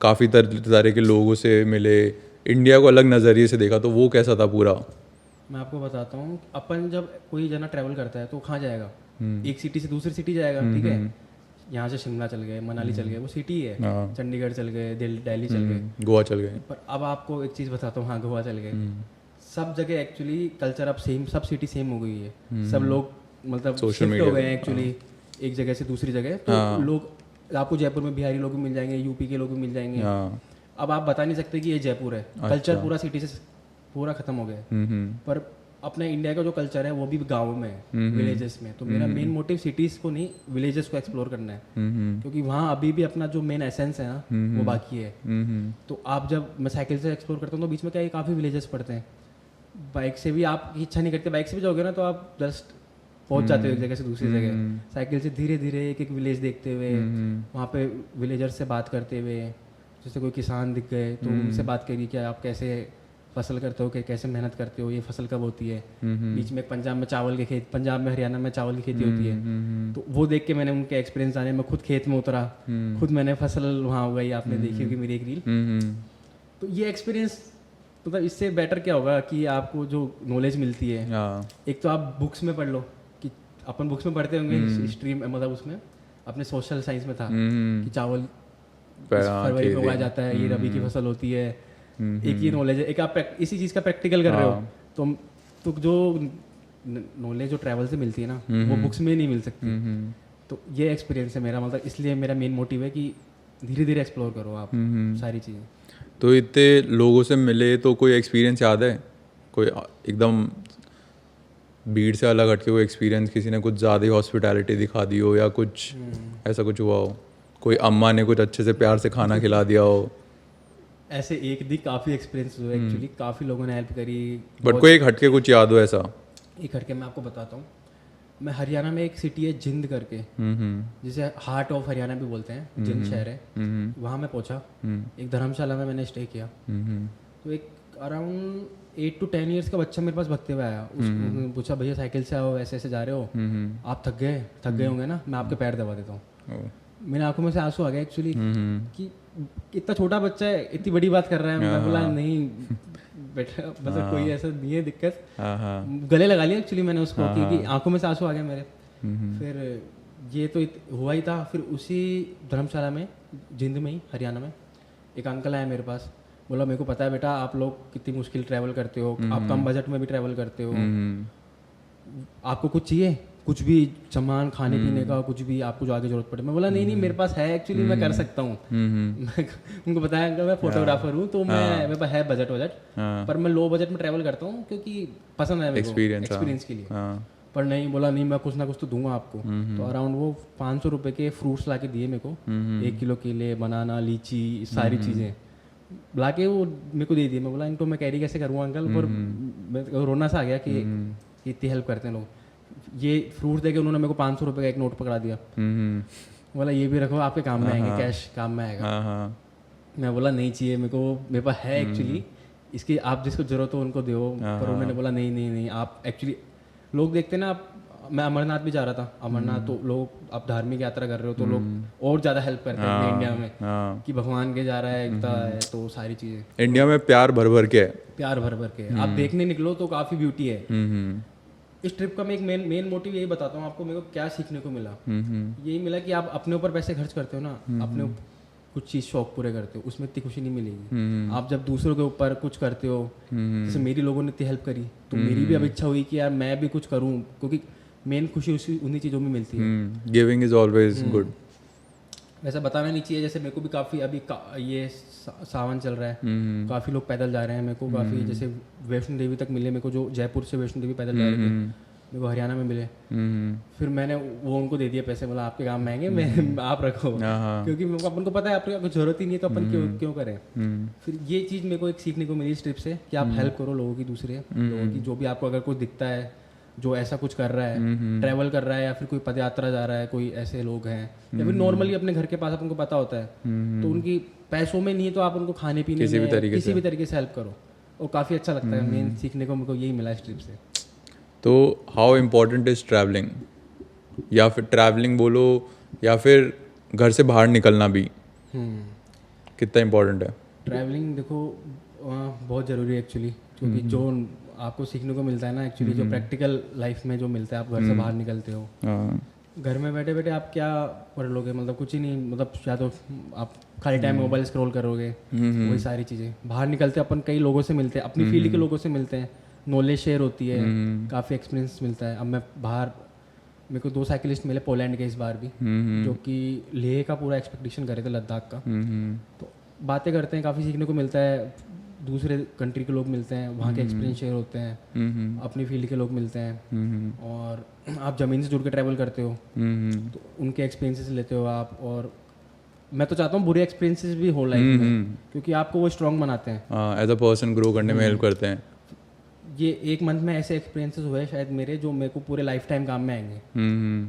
काफ़ी तरह के लोगों से मिले, इंडिया को अलग नज़रिए से देखा, तो वो कैसा था पूरा? मैं आपको बताता हूँ, अपन जब कोई जना ट्रैवल करता है तो कहाँ जाएगा, एक सिटी से दूसरी सिटी जाएगा, ठीक है। यहाँ से शिमला चल गए, मनाली चल गए, वो सिटी है, चंडीगढ़ चल गए, दिल्ली चल गए, गोवा चल गए। पर अब आपको एक चीज़ बताता हूँ, हाँ गोवा चल गए। सब जगह एक्चुअली कल्चर अब सेम, सब सिटी सेम हो गई है, सब लोग मतलब शिफ्ट हो गए हैं एक्चुअली एक जगह से दूसरी जगह। तो लोग, आपको जयपुर में बिहारी लोग भी मिल जाएंगे, यूपी के लोग भी मिल जाएंगे। अब आप बता नहीं सकते कि ये जयपुर है, कल्चर पूरा सिटी से पूरा खत्म हो गया। पर अपने इंडिया का जो कल्चर है वो भी गाँव में है, विलेजेस में। तो मेरा मेन मोटिव सिटीज़ को नहीं, विलेजेस को एक्सप्लोर करना है, क्योंकि वहाँ अभी भी अपना जो मेन एसेंस है ना वो बाकी है। तो आप जब, मैं साइकिल से एक्सप्लोर करता हूँ तो बीच में क्या है, काफ़ी विलेजेस पड़ते हैं। बाइक से भी आपकी इच्छा नहीं करती, बाइक से भी जाओगे ना तो आप जस्ट पहुंच जाते हो एक जगह से दूसरी जगह। साइकिल से धीरे धीरे एक एक विलेज देखते हुए, वहाँ पे विलेजर्स से बात करते हुए, जैसे कोई किसान दिख गए तो उनसे बात करी कि आप कैसे फसल करते हो, कि कैसे मेहनत करते हो, ये फसल कब होती है। बीच में पंजाब में चावल के खेत, पंजाब में हरियाणा में चावल की खेती होती है, तो वो देख के मैंने उनके एक्सपीरियंस जाने, मैं खुद खेत में उतरा, खुद मैंने फसल वहाँ उगाई, आपने देखी होगी मेरी एक रील। तो ये एक्सपीरियंस, मतलब इससे बेटर क्या होगा कि आपको जो नॉलेज मिलती है, एक तो आप बुक्स में पढ़ लो, कि अपन बुक्स में पढ़ते होंगे हिस्ट्री में, मतलब उसमें अपने सोशल साइंस में था कि चावल फरवरी में उगाया जाता है, ये रबी की फसल होती है। एक ये नॉलेज है, एक आप इसी चीज़ का प्रैक्टिकल कर रहे हो, तो जो नॉलेज जो ट्रैवल से मिलती है ना, वो बुक्स में नहीं मिल सकती। तो ये एक्सपीरियंस है मेरा, मतलब इसलिए मेरा मेन मोटिव है कि धीरे धीरे एक्सप्लोर करो आप सारी चीज़ें। तो इतने लोगों से मिले तो कोई एक्सपीरियंस याद है, कोई एकदम भीड़ से अलग हटके कोई एक्सपीरियंस, किसी ने कुछ ज़्यादा ही हॉस्पिटैलिटी दिखा दी हो, या कुछ ऐसा कुछ हुआ हो, कोई अम्मा ने कुछ अच्छे से प्यार से खाना खिला दिया हो? ऐसे एक दी काफ़ी एक्सपीरियंस हुआ एक्चुअली, काफ़ी लोगों ने हेल्प करी। बट कोई एक हटके कुछ याद हो ऐसा? एक हटके मैं आपको बताता हूँ, मैं हरियाणा में एक सिटी है जिंद करके, जिसे हार्ट ऑफ हरियाणा भी बोलते हैं, जिंद शहर है, वहाँ मैं पहुँचा, एक धर्मशाला में मैंने स्टे किया। तो एक अराउंड 8 to 10 ईयर्स का बच्चा मेरे पास भगते हुए आया, उसने पूछा भैया साइकिल से आओ, ऐसे ऐसे जा रहे हो, आप थक गए होंगे ना, मैं आपके पैर दबा देता हूँ। मेरे आंखों में से आंसू आ गए एक्चुअली, कि इतना छोटा बच्चा है इतनी बड़ी बात कर रहा है। मैं बोला नहीं बेटा, मतलब कोई ऐसा नहीं है दिक्कत, गले लगा लिया एक्चुअली मैंने उसको, क्योंकि आंखों में से आंसू आ गए मेरे। फिर ये तो हुआ ही था। फिर उसी धर्मशाला में, जिंद में ही, हरियाणा में, एक अंकल आया मेरे पास, बोला मेरे को पता है बेटा आप लोग कितनी मुश्किल ट्रैवल करते हो, आप कम बजट में भी ट्रैवल करते हो, आपको कुछ चाहिए, कुछ भी सामान खाने पीने का, कुछ भी आपको जो आगे जरूरत पड़े। मैं बोला नहीं मेरे पास है एक्चुअली, मैं कर सकता हूँ। उनको बताया अंकल मैं फोटोग्राफर हूँ, तो मैं मेरे पास है बजट, पर मैं लो बजट में ट्रैवल करता हूँ क्योंकि पसंद है मेरे को, एक्सपीरियंस के लिए। पर नहीं, बोला नहीं मैं कुछ ना कुछ तो दूंगा आपको। तो अराउंड वो 500 रुपये के फ्रूट्स ला के दिए मेरे को, 1 किलो केले, बनाना, लीची, सारी चीज़ें ला के वो मेरे को दे दिए। मैं बोला इनको मैं कैरी कैसे करूँगा अंकल, पर मैं रोना सा आ गया कि इतनी हेल्प करते हैं लोग। ये फ्रूट दे के उन्होंने मेरे को 500 रुपये का एक नोट पकड़ा दिया, बोला ये भी रखो आपके काम में आएंगे, कैश काम में आएगा। मैं बोला नहीं चाहिए मेरे को, मेरे पास है एक्चुअली, इसकी आप जिसको जरूरत हो उनको दो। पर उन्होंने बोला नहीं आप एक्चुअली, लोग देखते ना, आप, मैं अमरनाथ भी जा रहा था, अमरनाथ तो लोग, आप धार्मिक यात्रा कर रहे हो तो लोग और ज़्यादा हेल्प करते हैं इंडिया में, कि भगवान के जा रहा है, एकता है, तो सारी चीज़ें इंडिया में प्यार भर भर के है, प्यार भर भर के। आप देखने निकलो तो काफ़ी ब्यूटी है, इस ट्रिप का मैं एक मेन मोटिव यही बताता हूँ आपको, मेरे को क्या सीखने को मिला। यही मिला कि आप अपने ऊपर पैसे खर्च करते हो ना, अपने कुछ चीज़ शौक पूरे करते हो, उसमें इतनी खुशी नहीं मिलेगी। आप जब दूसरों के ऊपर कुछ करते हो, जैसे मेरी लोगों ने इतनी हेल्प करी, तो मेरी भी अब इच्छा हुई कि यार मैं भी कुछ करूँ, क्योंकि मेन खुशी उन्हीं चीज़ों में मिलती है। Giving is always good. वैसे बताना नहीं चाहिए, जैसे मेरे को भी काफ़ी अभी ये सावन चल रहा है, काफ़ी लोग पैदल जा रहे हैं। मेरे को काफ़ी जैसे वैष्णो देवी तक मिले, मेरे को जो जयपुर से वैष्णो देवी पैदल जा रहे थे, मेरे को हरियाणा में मिले। फिर मैंने वो उनको दे दिया पैसे, मतलब आपके काम महंगे, मैं आप रखो, क्योंकि मेरे को अपन को पता है आपको कुछ जरूरत ही नहीं है, तो अपन क्यों करें। फिर ये चीज़ मेरे को एक सीखने को मिली इस ट्रिप से कि आप हेल्प करो लोगों की, दूसरे लोगों की, जो भी आपको अगर कोई दिखता है जो ऐसा कुछ कर रहा है, ट्रैवल कर रहा है, या फिर कोई पदयात्रा जा रहा है, कोई ऐसे लोग हैं, या फिर नॉर्मली अपने घर के पास अपन को पता होता है, तो उनकी पैसों में नहीं है तो आप उनको खाने पीने किसी में भी तरीके से हेल्प करो, और काफ़ी अच्छा लगता है। मेन सीखने को मेरे को यही मिला इस ट्रिप से। तो हाउ इम्पोर्टेंट इज ट्रैवलिंग, या फिर ट्रैवलिंग बोलो, या फिर घर से बाहर निकलना भी कितना इम्पोर्टेंट है? ट्रैवलिंग देखो बहुत ज़रूरी है एक्चुअली, क्योंकि जो आपको सीखने को मिलता है ना एक्चुअली, जो प्रैक्टिकल लाइफ में जो मिलता है, आप घर से बाहर निकलते हो, घर में बैठे बैठे आप क्या पढ़ लोगे, मतलब कुछ ही नहीं, मतलब या तो आप खाली टाइम मोबाइल स्क्रॉल करोगे, वही सारी चीज़ें। बाहर निकलते अपन कई लोगों से मिलते हैं, अपनी फील्ड के लोगों से मिलते हैं, नॉलेज शेयर होती है, काफ़ी एक्सपीरियंस मिलता है। अब मैं बाहर, मेरे को 2 साइकिलिस्ट मिले पोलैंड के इस बार भी, जो कि लेह का पूरा एक्सपेक्टेशन कर रहे थे, लद्दाख का। तो बातें करते हैं, काफ़ी सीखने को मिलता है, दूसरे कंट्री के लोग मिलते हैं, वहाँ के एक्सपीरियंस शेयर होते हैं, अपनी फील्ड के लोग मिलते हैं, और आप ज़मीन से जुड़ के ट्रैवल करते हो, तो उनके एक्सपीरियंसेस लेते हो आप। और मैं तो चाहता हूँ बुरे एक्सपीरियंसेस भी हो लाइफ में, क्योंकि आपको वो स्ट्रॉन्ग बनाते हैं, एज अ पर्सन ग्रो करने में हेल्प करते हैं। ये 1 मंथ में ऐसे एक्सपीरियंसेस हुए शायद मेरे, जो मेरे को पूरे लाइफ टाइम काम में आएंगे।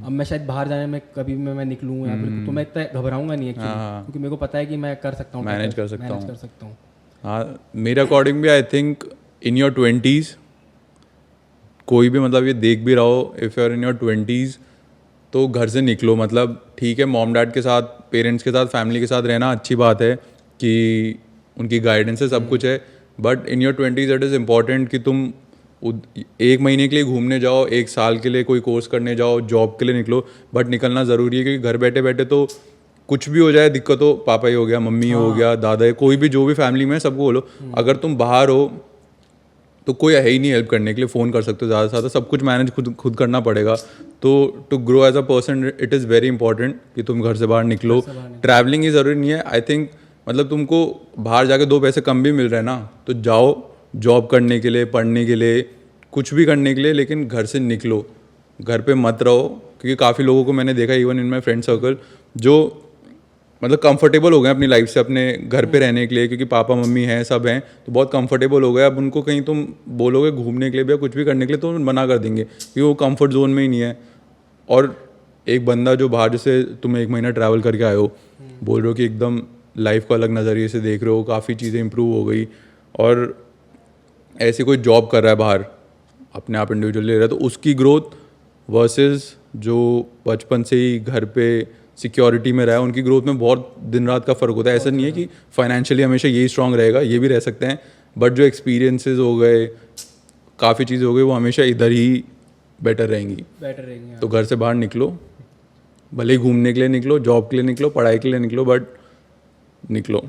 अब मैं शायद बाहर जाने में कभी भी मैं निकलूँ या फिर, तो मैं इतना घबराऊंगा नहीं एक्चुअली, क्योंकि मेरे को पता है कि मैं कर सकता हूँ, मैनेज कर सकता हूँ। हाँ, मेरे अकॉर्डिंग भी I think in your 20s, कोई भी मतलब ये देख भी रहा हो, if you are in your 20s, तो घर से निकलो। मतलब ठीक है, मॉम डैड के साथ, पेरेंट्स के साथ, फैमिली के साथ रहना अच्छी बात है कि उनकी गाइडेंस है, सब कुछ है, but in your 20s it is important कि तुम 1 महीने के लिए घूमने जाओ, 1 साल के लिए कोई कोर्स करने जाओ, जॉब के लिए निकलो, बट निकलना ज़रूरी है, क्योंकि घर बैठे बैठे तो कुछ भी हो जाए दिक्कत हो, पापा ही हो गया, मम्मी हो गया, दादा है, कोई भी जो भी फैमिली में, सबको बोलो। अगर तुम बाहर हो तो कोई है ही नहीं हेल्प करने के लिए, फ़ोन कर सकते हो ज़्यादा से ज़्यादा, सब कुछ मैनेज खुद करना पड़ेगा। तो to grow as a person it is very important कि तुम घर से बाहर निकलो। ट्रैवलिंग ही ज़रूरी नहीं है, आई थिंक मतलब तुमको बाहर जाके 2 पैसे कम भी मिल रहे हैं ना, तो जाओ जॉब करने के लिए, पढ़ने के लिए, कुछ भी करने के लिए, लेकिन घर से निकलो, घर पे मत रहो। क्योंकि काफ़ी लोगों को मैंने देखा even in my friend circle, जो मतलब कंफर्टेबल हो गए अपनी लाइफ से, अपने घर पे रहने के लिए, क्योंकि पापा मम्मी हैं, सब हैं, तो बहुत कंफर्टेबल हो गए। अब उनको कहीं तुम बोलोगे घूमने के लिए भी या कुछ भी करने के लिए, तो मना कर देंगे, क्योंकि वो कंफर्ट जोन में ही नहीं है। और एक बंदा जो बाहर, जैसे तुम 1 महीना ट्रैवल करके आए हो, बोल रहे हो कि एकदम लाइफ को अलग नज़रिए से देख रहे हो, काफ़ी चीज़ें इंप्रूव हो गई, और ऐसे कोई जॉब कर रहा है बाहर, अपने आप इंडिविजुअल ले रहा है, तो उसकी ग्रोथ वर्सेस जो बचपन से ही घर पे सिक्योरिटी में रहा है, उनकी ग्रोथ में बहुत दिन रात का फ़र्क होता है। ऐसा नहीं है कि फाइनेंशियली हमेशा यही स्ट्रांग रहेगा, ये भी रह सकते हैं, बट जो एक्सपीरियंसेस हो गए, काफ़ी चीज़ें हो गई, वो हमेशा इधर ही बेटर रहेंगी। तो घर से बाहर निकलो, भले ही घूमने के लिए निकलो, जॉब के लिए निकलो, पढ़ाई के लिए निकलो, बट निकलो।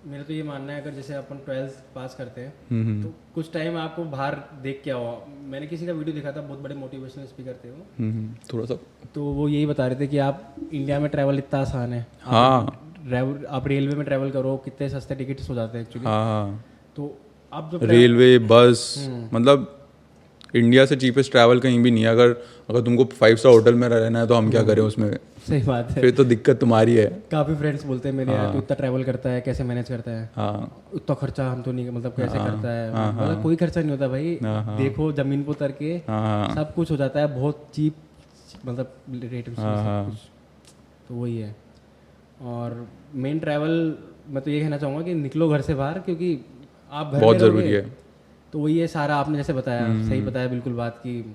मेरा तो ये मानना है, अगर जैसे अपन 12th पास करते हैं, तो कुछ टाइम आपको बाहर देख के आओ। मैंने किसी का वीडियो देखा था, बहुत बड़े मोटिवेशनल स्पीकर थे वो, थोड़ा सा, तो वो यही बता रहे थे कि आप इंडिया में ट्रैवल इतना आसान है, आप रेलवे में ट्रैवल करो, कितने सस्ते टिकट्स हो जाते हैं एक्चुअली। तो आप जब रेलवे, बस, मतलब इंडिया से चीपेस्ट ट्रैवल कहीं भी नहीं है। अगर तुमको 5 स्टार होटल में रहना है, तो हम क्या करें उसमें? सही बात है, फिर तो दिक्कत तुम्हारी है। काफ़ी फ्रेंड्स बोलते हैं मेरे, यार तू इतना ट्रैवल करता है, कैसे मैनेज करता है? उतना खर्चा हम तो नहीं, मतलब कैसे करता है? मतलब कोई खर्चा नहीं होता भाई, देखो ज़मीन पर उतर के सब कुछ हो जाता है, बहुत चीप, मतलब रेट में सब कुछ, तो वही है। और मेन ट्रैवल मैं तो ये कहना चाहूँगा कि निकलो घर से बाहर, क्योंकि आप घर बहुत ज़रूरी है। तो वही है सारा, आपने जैसे बताया, सही बताया बिल्कुल बात, कि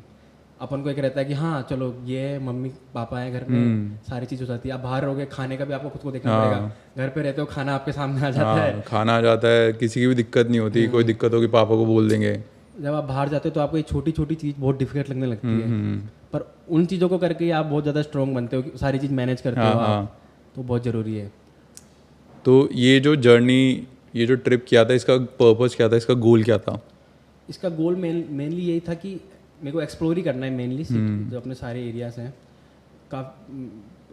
अपन को एक रहता है कि हाँ चलो ये मम्मी पापा है घर में, सारी चीज़ हो जाती है। आप बाहर रहोगे, खाने का भी आपको खुद को देखना पड़ेगा, घर पे रहते हो खाना आपके सामने आ जाता है, खाना आ जाता है, किसी की भी दिक्कत नहीं होती, कोई दिक्कत होगी पापा को बोल देंगे। जब आप बाहर जाते हो तो आपको ये छोटी छोटी चीज़ बहुत डिफिकल्ट लगने लगती है, पर उन चीज़ों को करके ही आप बहुत ज़्यादा स्ट्रॉन्ग बनते हो, कि सारी चीज़ मैनेज करते हो आप, तो बहुत ज़रूरी है। तो ये जो जर्नी, ये जो ट्रिप किया था, इसका पर्पस क्या था, इसका गोल क्या था? इसका गोल मेनली यही था कि मेरे को एक्सप्लोर ही करना है मेनली, जो अपने सारे एरियाज हैं का।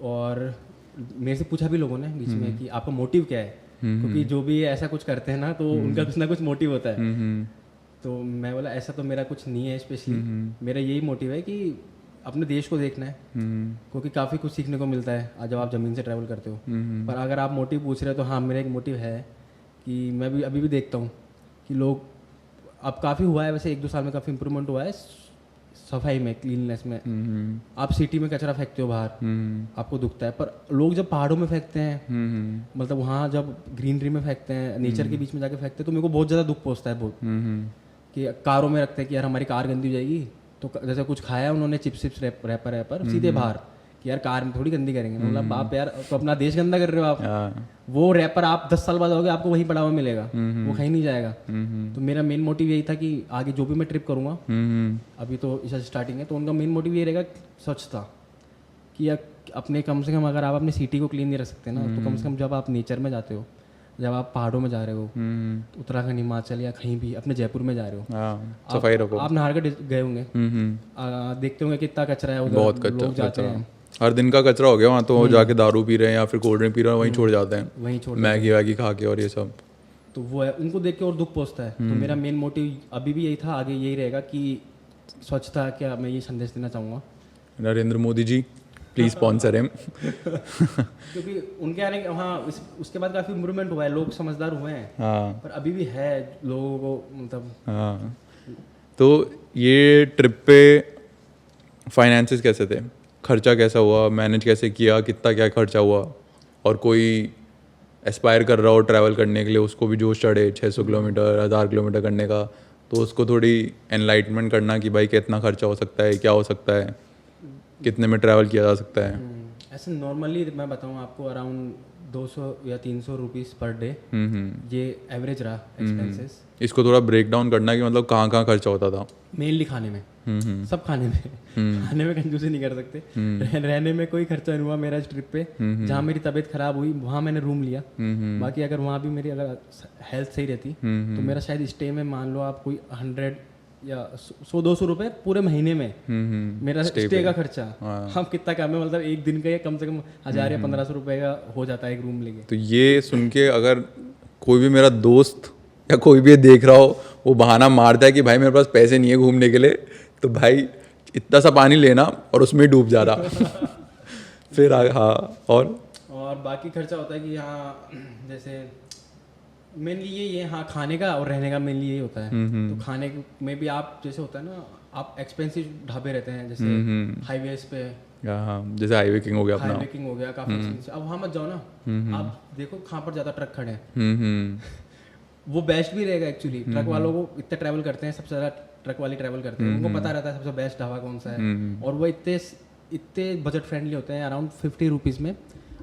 और मेरे से पूछा भी लोगों ने बीच में कि आपका मोटिव क्या है, क्योंकि जो भी ऐसा कुछ करते हैं ना तो उनका कुछ ना कुछ मोटिव होता है। तो मैं बोला ऐसा तो मेरा कुछ नहीं है स्पेशली, मेरा यही मोटिव है कि अपने देश को देखना है, क्योंकि काफ़ी कुछ सीखने को मिलता है आज जब आप ज़मीन से ट्रैवल करते हो। पर अगर आप मोटिव पूछ रहे हो तो हाँ, मेरा एक मोटिव है कि मैं भी अभी भी देखता हूँ कि लोग, अब काफ़ी हुआ है वैसे, 1-2 साल में काफ़ी इंप्रूवमेंट हुआ है सफाई में, क्लीननेस में। आप सिटी में कचरा फेंकते हो बाहर, आपको दुखता है, पर लोग जब पहाड़ों में फेंकते हैं, मतलब वहाँ जब ग्रीनरी में फेंकते हैं, नेचर के बीच में जाके फेंकते हैं, तो मेरे को बहुत ज़्यादा दुख पहुँचता है बहुत, कि कारों में रखते हैं कि यार हमारी कार गंदी हो जाएगी, तो जैसे कुछ खाया उन्होंने चिप्स रैपर सीधे बाहर, कि यार कार में थोड़ी गंदी करेंगे। मतलब आप यार तो अपना देश गंदा कर रहे हो आप। वो रैपर आप 10 साल बाद आओगे, आपको वहीं पड़ा हुआ मिलेगा, वो कहीं नहीं जाएगा। तो मेरा मेन मोटिव यही था कि आगे जो भी मैं ट्रिप करूँगा, अभी तो इस स्टार्टिंग है, तो उनका मेन मोटिव ये रहेगा स्वच्छता, कि अपने कम से कम अगर आप अपनी सिटी को क्लीन नहीं रख सकते ना, तो कम से कम जब आप नेचर में जाते हो, जब आप पहाड़ों में जा रहे हो, उत्तराखंड, हिमाचल या कहीं भी, अपने जयपुर में जा रहे हो, सफाई रखो। आप नाहरगढ़ गए होंगे, देखते होंगे कितना कचरा है उधर, बहुत लोग जाते हैं, हर दिन का कचरा हो गया वहाँ, तो जाके दारू पी रहे हैं या फिर कोल्ड ड्रिंक पी रहे हैं, वहीं छोड़ जाते हैं, वहीं छोड़, मैगी वैगी खा के और ये सब। तो वो है, उनको देख के और दुख पहुँचता है। तो मेरा मेन मोटिव अभी भी यही था, आगे यही रहेगा कि स्वच्छता, क्या मैं ये संदेश देना चाहूँगा। Narendra Modi ji please sponsor him. क्योंकि उनके आने के वहाँ उसके बाद काफ़ी इम्प्रूवमेंट हुआ है, लोग समझदार हुए हैं। हाँ, पर अभी भी है लोगों को, मतलब हाँ। तो ये ट्रिप पे फाइनेंसेस कैसे थे, खर्चा कैसा हुआ, मैनेज कैसे किया, कितना क्या खर्चा हुआ? और कोई एस्पायर कर रहा हो ट्रैवल करने के लिए, उसको भी जोश चढ़े 600 किलोमीटर 1000 किलोमीटर करने का, तो उसको थोड़ी एनलाइटमेंट करना कि भाई कितना खर्चा हो सकता है, क्या हो सकता है, कितने में ट्रैवल किया जा सकता है। ऐसे नॉर्मली मैं बताऊँ आपको, अराउंड 200 या 300 रुपीज़ पर डे, ये एवरेज रहा एक्सपेंसेस। इसको थोड़ा ब्रेक डाउन करना कि मतलब कहाँ कहाँ खर्चा होता था। मेनली खाने में, सब खाने में, खाने में कंजूसी नहीं कर सकते। रहने में कोई खर्चा नहीं हुआ मेरा इस ट्रिप पे। जहाँ मेरी तबीयत खराब हुई वहाँ मैंने रूम लिया, बाकी अगर वहाँ भी मेरी अगर हेल्थ सही रहती तो मेरा शायद स्टे में मान लो आप कोई 100 या 100-200 रुपए पूरे महीने में मेरा स्टे का खर्चा। हम कितना कम है, मतलब एक दिन का या कम से कम 1000 या 1500 रुपए का हो जाता है एक रूम लेके। तो ये सुन के अगर कोई भी मेरा दोस्त या कोई भी देख रहा हो, वो बहाना मारता है कि भाई मेरे पास पैसे नहीं है घूमने के लिए, तो भाई इतना सा पानी लेना और उसमें ही डूब जा रहा। फिर हाँ, और बाकी खर्चा होता है कि हाँ, जैसे मेनली ये हाँ, खाने का और रहने का मेनली यही होता है। तो खाने में भी आप, जैसे होता है ना, आप एक्सपेंसिव ढाबे रहते हैं, जैसे हाईवेज पे, हाँ, जैसे हाईवे किंग हो गया अपना, हाईवे किंग हो गया, काफी एक्सपेंसिव। अब वहाँ मत जाओ ना, आप देखो कहाँ पर ज़्यादा ट्रक खड़े हैं, वो बेस्ट भी रहेगा एक्चुअली। ट्रक वालों को इतना ट्रैवल करते हैं, सबसे ज़्यादा ट्रक वाले ट्रैवल करते हैं, उनको पता रहता है सबसे बेस्ट ढाबा कौन सा है, और वो इतने बजट फ्रेंडली होते हैं। अराउंड 50 रुपीज़ में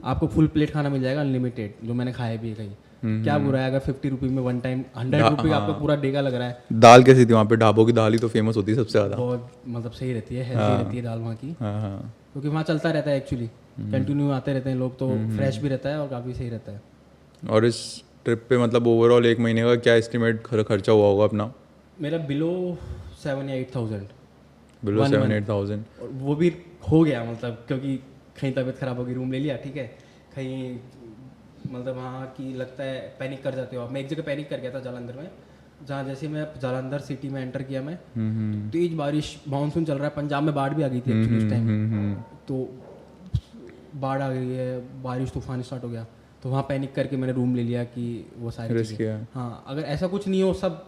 आपको फुल प्लेट खाना मिल जाएगा, अनलिमिटेड, जो मैंने खाया भी है कहीं। क्या बुरा है अगर 50 रुपीज़ में वन टाइम 100 रुपये आपको पूरा डे का लग रहा है। दाल कैसी थी वहाँ पे? ढाबों की दाल ही तो फेमस होती है सबसे ज़्यादा, बहुत मतलब सही रहती है, हेल्दी रहती है दाल वहाँ की, क्योंकि वहाँ चलता रहता है एक्चुअली, कंटिन्यू आते रहते हैं लोग, तो फ्रेश भी रहता है और काफ़ी सही रहता है। और इस ट्रिप पे मतलब ओवरऑल एक महीने का क्या एस्टिमेट खर्चा हुआ होगा अपना? मेरा बिलो 7 या 8,000, बिलो 7-8,000, और वो भी हो गया, मतलब क्योंकि कहीं तबीयत खराब होगी, रूम ले लिया, ठीक है, कहीं मतलब हाँ कि लगता है पैनिक कर जाते हो आप। मैं एक जगह पैनिक कर गया था जालंधर में, जहाँ जैसे मैं जालंधर सिटी में एंटर किया, मैं तेज बारिश, मानसून चल रहा है, पंजाब में बाढ़ भी आ गई थी एक्चुअली उस टाइम, तो बाढ़ आ गई है, बारिश तूफान स्टार्ट हो गया, तो वहाँ पैनिक करके मैंने रूम ले लिया कि वो सारी चीज़ें। हाँ, अगर ऐसा कुछ नहीं हो सब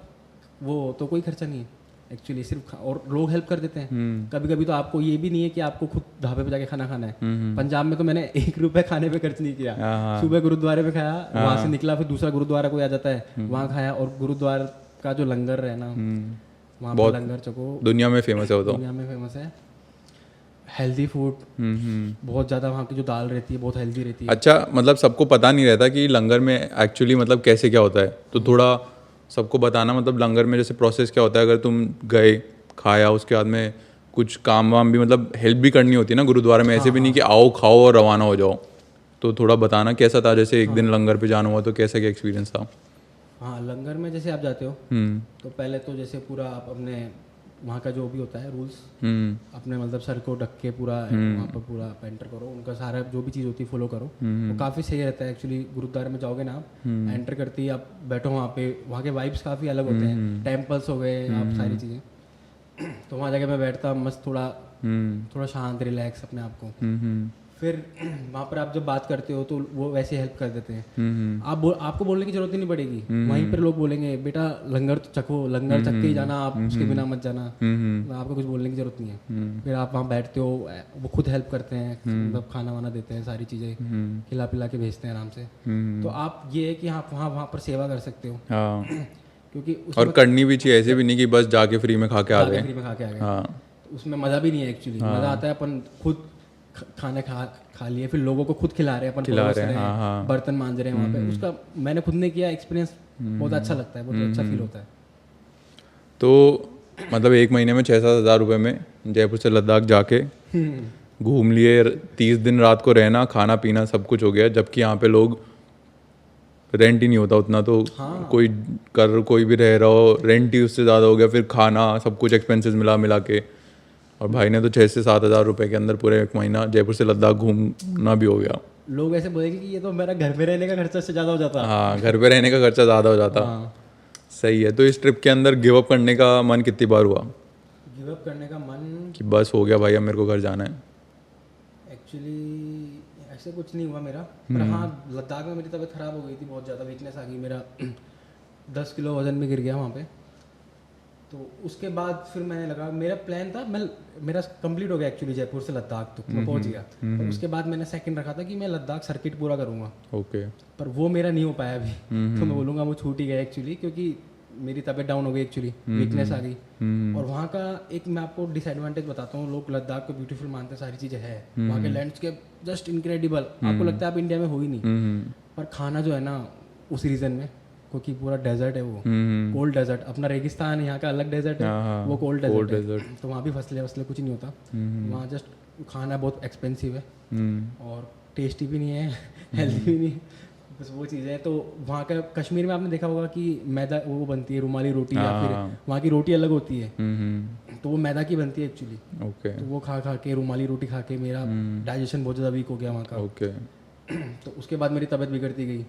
वो, तो कोई खर्चा नहीं है एक्चुअली, सिर्फ और लोग हेल्प कर देते हैं। कभी कभी तो आपको ये भी नहीं है कि आपको खुद ढाबे पे जाके खाना खाना है। पंजाब में तो मैंने 1 रुपये खाने पे खर्च नहीं किया, सुबह गुरुद्वारे पे खाया, वहाँ से निकला, फिर दूसरा गुरुद्वारा कोई आ जाता है, वहाँ खाया, और गुरुद्वारा का जो लंगर है ना, वहाँ पर लंगर चको दुनिया में फेमस है, वो तो दुनिया में फेमस है। हेल्दी फूड बहुत ज़्यादा, वहाँ की जो दाल रहती है बहुत हेल्दी रहती है। अच्छा, मतलब सबको पता नहीं रहता कि लंगर में एक्चुअली मतलब कैसे क्या होता है, तो थोड़ा सबको बताना, मतलब लंगर में जैसे प्रोसेस क्या होता है, अगर तुम गए खाया उसके बाद में कुछ काम वाम भी, मतलब हेल्प भी करनी होती है ना गुरुद्वारा में, ऐसे भी नहीं कि आओ खाओ और रवाना हो जाओ। तो थोड़ा बताना कैसा था, जैसे एक दिन लंगर पे जाना हुआ तो कैसा क्या एक्सपीरियंस था? हाँ, लंगर में जैसे आप जाते हो तो पहले तो जैसे पूरा आप अपने वहाँ का जो भी होता है रूल्स, अपने मतलब सर को ढक के पूरा वहाँ पर पूरा आप एंटर करो, उनका सारा जो भी चीज़ होती है फॉलो करो। वो काफ़ी सही रहता है एक्चुअली। गुरुद्वारे में जाओगे ना आप, एंटर करते ही आप बैठो वहाँ पे, वहाँ के वाइब्स काफ़ी अलग होते हैं, टेम्पल्स हो गए, आप सारी चीज़ें। तो वहाँ जाके मैं बैठता मस्त, थोड़ा शांत रिलैक्स अपने आप को। फिर वहाँ पर आप जब बात करते हो तो वो वैसे हेल्प कर देते हैं। आपको बोलने की जरूरत ही नहीं पड़ेगी, वहीं पर लोग बोलेंगे बेटा लंगर तो चखो, लंगर चख के ही जाना, आप उसके बिना मत जाना। आपको कुछ बोलने की जरूरत नहीं है। फिर आप वहाँ बैठते हो, वो खुद हेल्प करते हैं, मतलब खाना वाना देते हैं, सारी चीज़ें खिला पिला के भेजते हैं आराम से। तो आप ये है कि आप वहाँ पर सेवा कर सकते हो। क्योंकि और करनी भी चाहिए, ऐसे भी नहीं कि बस जाके फ्री में खा के आ गए। फ्री में खा के आ गए, उसमें मज़ा भी नहीं है एक्चुअली। मज़ा आता है अपन खुद खाने खा लिए, फिर लोगों को खुद खिला रहे हैं, अपन परोस रहे हैं, बर्तन मांज रहे हैं वहाँ पे। उसका मैंने खुद ने किया एक्सपीरियंस, बहुत अच्छा लगता है, बहुत अच्छा फील होता है। तो मतलब 1 महीने में 6-7 हज़ार रुपये में जयपुर से लद्दाख जाके घूम लिए, 30 दिन रात को रहना, खाना पीना सब कुछ हो गया। जबकि यहाँ पे लोग रेंट ही नहीं होता उतना, तो कोई भी रह रहा हो, रेंट ही उससे ज़्यादा हो गया, फिर खाना सब कुछ एक्सपेंसेस मिला के। और भाई ने तो 6 से 7 हज़ार रुपये के अंदर पूरे 1 महीना जयपुर से लद्दाख घूमना भी हो गया। लोग ऐसे बोलेंगे कि ये तो मेरा घर पे रहने का खर्चा से ज़्यादा हो जाता। हाँ, घर पे रहने का खर्चा ज़्यादा हो जाता। सही है। तो इस ट्रिप के अंदर गिव अप करने का मन कितनी बार हुआ? गिव अप करने का मन कि बस हो गया भाई, अब मेरे को घर जाना है? एक्चुअली ऐसे कुछ नहीं हुआ मेरा, पर हाँ लद्दाख में मेरी तबीयत ख़राब हो गई थी, बहुत ज़्यादा वीकनेस आ गई, मेरा 10 किलो वज़न में गिर गया वहाँ पे। तो उसके बाद फिर मैंने लगा, मेरा प्लान था, मेरा कंप्लीट हो गया एक्चुअली जयपुर से लद्दाख तक मैं पहुँच गया। पर उसके बाद मैंने सेकंड रखा था कि मैं लद्दाख सर्किट पूरा करूँगा। ओके। पर वो मेरा नहीं हो पाया अभी। तो मैं बोलूँगा वो छूट ही गया एक्चुअली, क्योंकि मेरी तबीयत डाउन हो गई एक्चुअली, वीकनेस आ गई। और वहाँ का एक मैं आपको डिसएडवांटेज बताता हूँ, लोग लद्दाख को ब्यूटीफुल मानते हैं, सारी चीज़ें है वहाँ के, लैंडस्केप जस्ट इनक्रेडिबल, आपको लगता है आप इंडिया में हो ही नहीं। पर खाना जो है ना उस रीजन में, क्योंकि पूरा डेजर्ट है वो, कोल्ड डेजर्ट, अपना रेगिस्तान यहाँ का अलग डेजर्ट है, वो कोल्ड डेजर्ट है। तो वहाँ भी फसलें कुछ नहीं होता वहाँ, जस्ट खाना बहुत एक्सपेंसिव है और टेस्टी भी नहीं है, हेल्दी भी नहीं है, बस वो चीज़ें हैं। तो वहाँ का कश्मीर में आपने देखा होगा कि मैदा वो बनती है रुमाली रोटी, या फिर वहाँ की रोटी अलग होती है, तो वो मैदा की बनती है एक्चुअली। तो वो खा के, रुमाली रोटी खा के मेरा डाइजेशन बहुत ज़्यादा वीक हो गया वहाँ का। तो उसके बाद मेरी तबीयत बिगड़ती गई,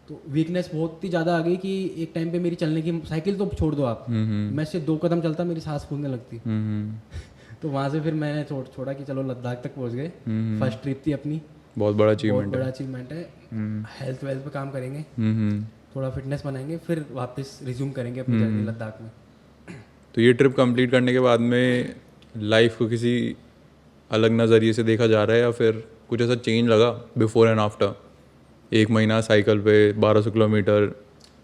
तो वीकनेस बहुत ही ज़्यादा आ गई कि एक टाइम पे मेरी चलने की, साइकिल तो छोड़ दो आप, मैं से 2 कदम चलता मेरी सांस फूलने लगती। तो वहाँ से फिर मैंने छोड़ा कि चलो लद्दाख तक पहुँच गए, फर्स्ट ट्रिप थी अपनी, बहुत बड़ा अचीवमेंट है। हेल्थ वेल्थ पे काम करेंगे, थोड़ा फिटनेस बनाएंगे, फिर वापस रिज्यूम करेंगे अपनी जर्नी लद्दाख में। तो ये ट्रिप कंप्लीट करने के बाद में लाइफ को किसी अलग नज़रिए से देखा जा रहा है, या फिर कुछ ऐसा चेंज लगा बिफोर एंड आफ्टर? 1 महीना साइकिल पे 1200 किलोमीटर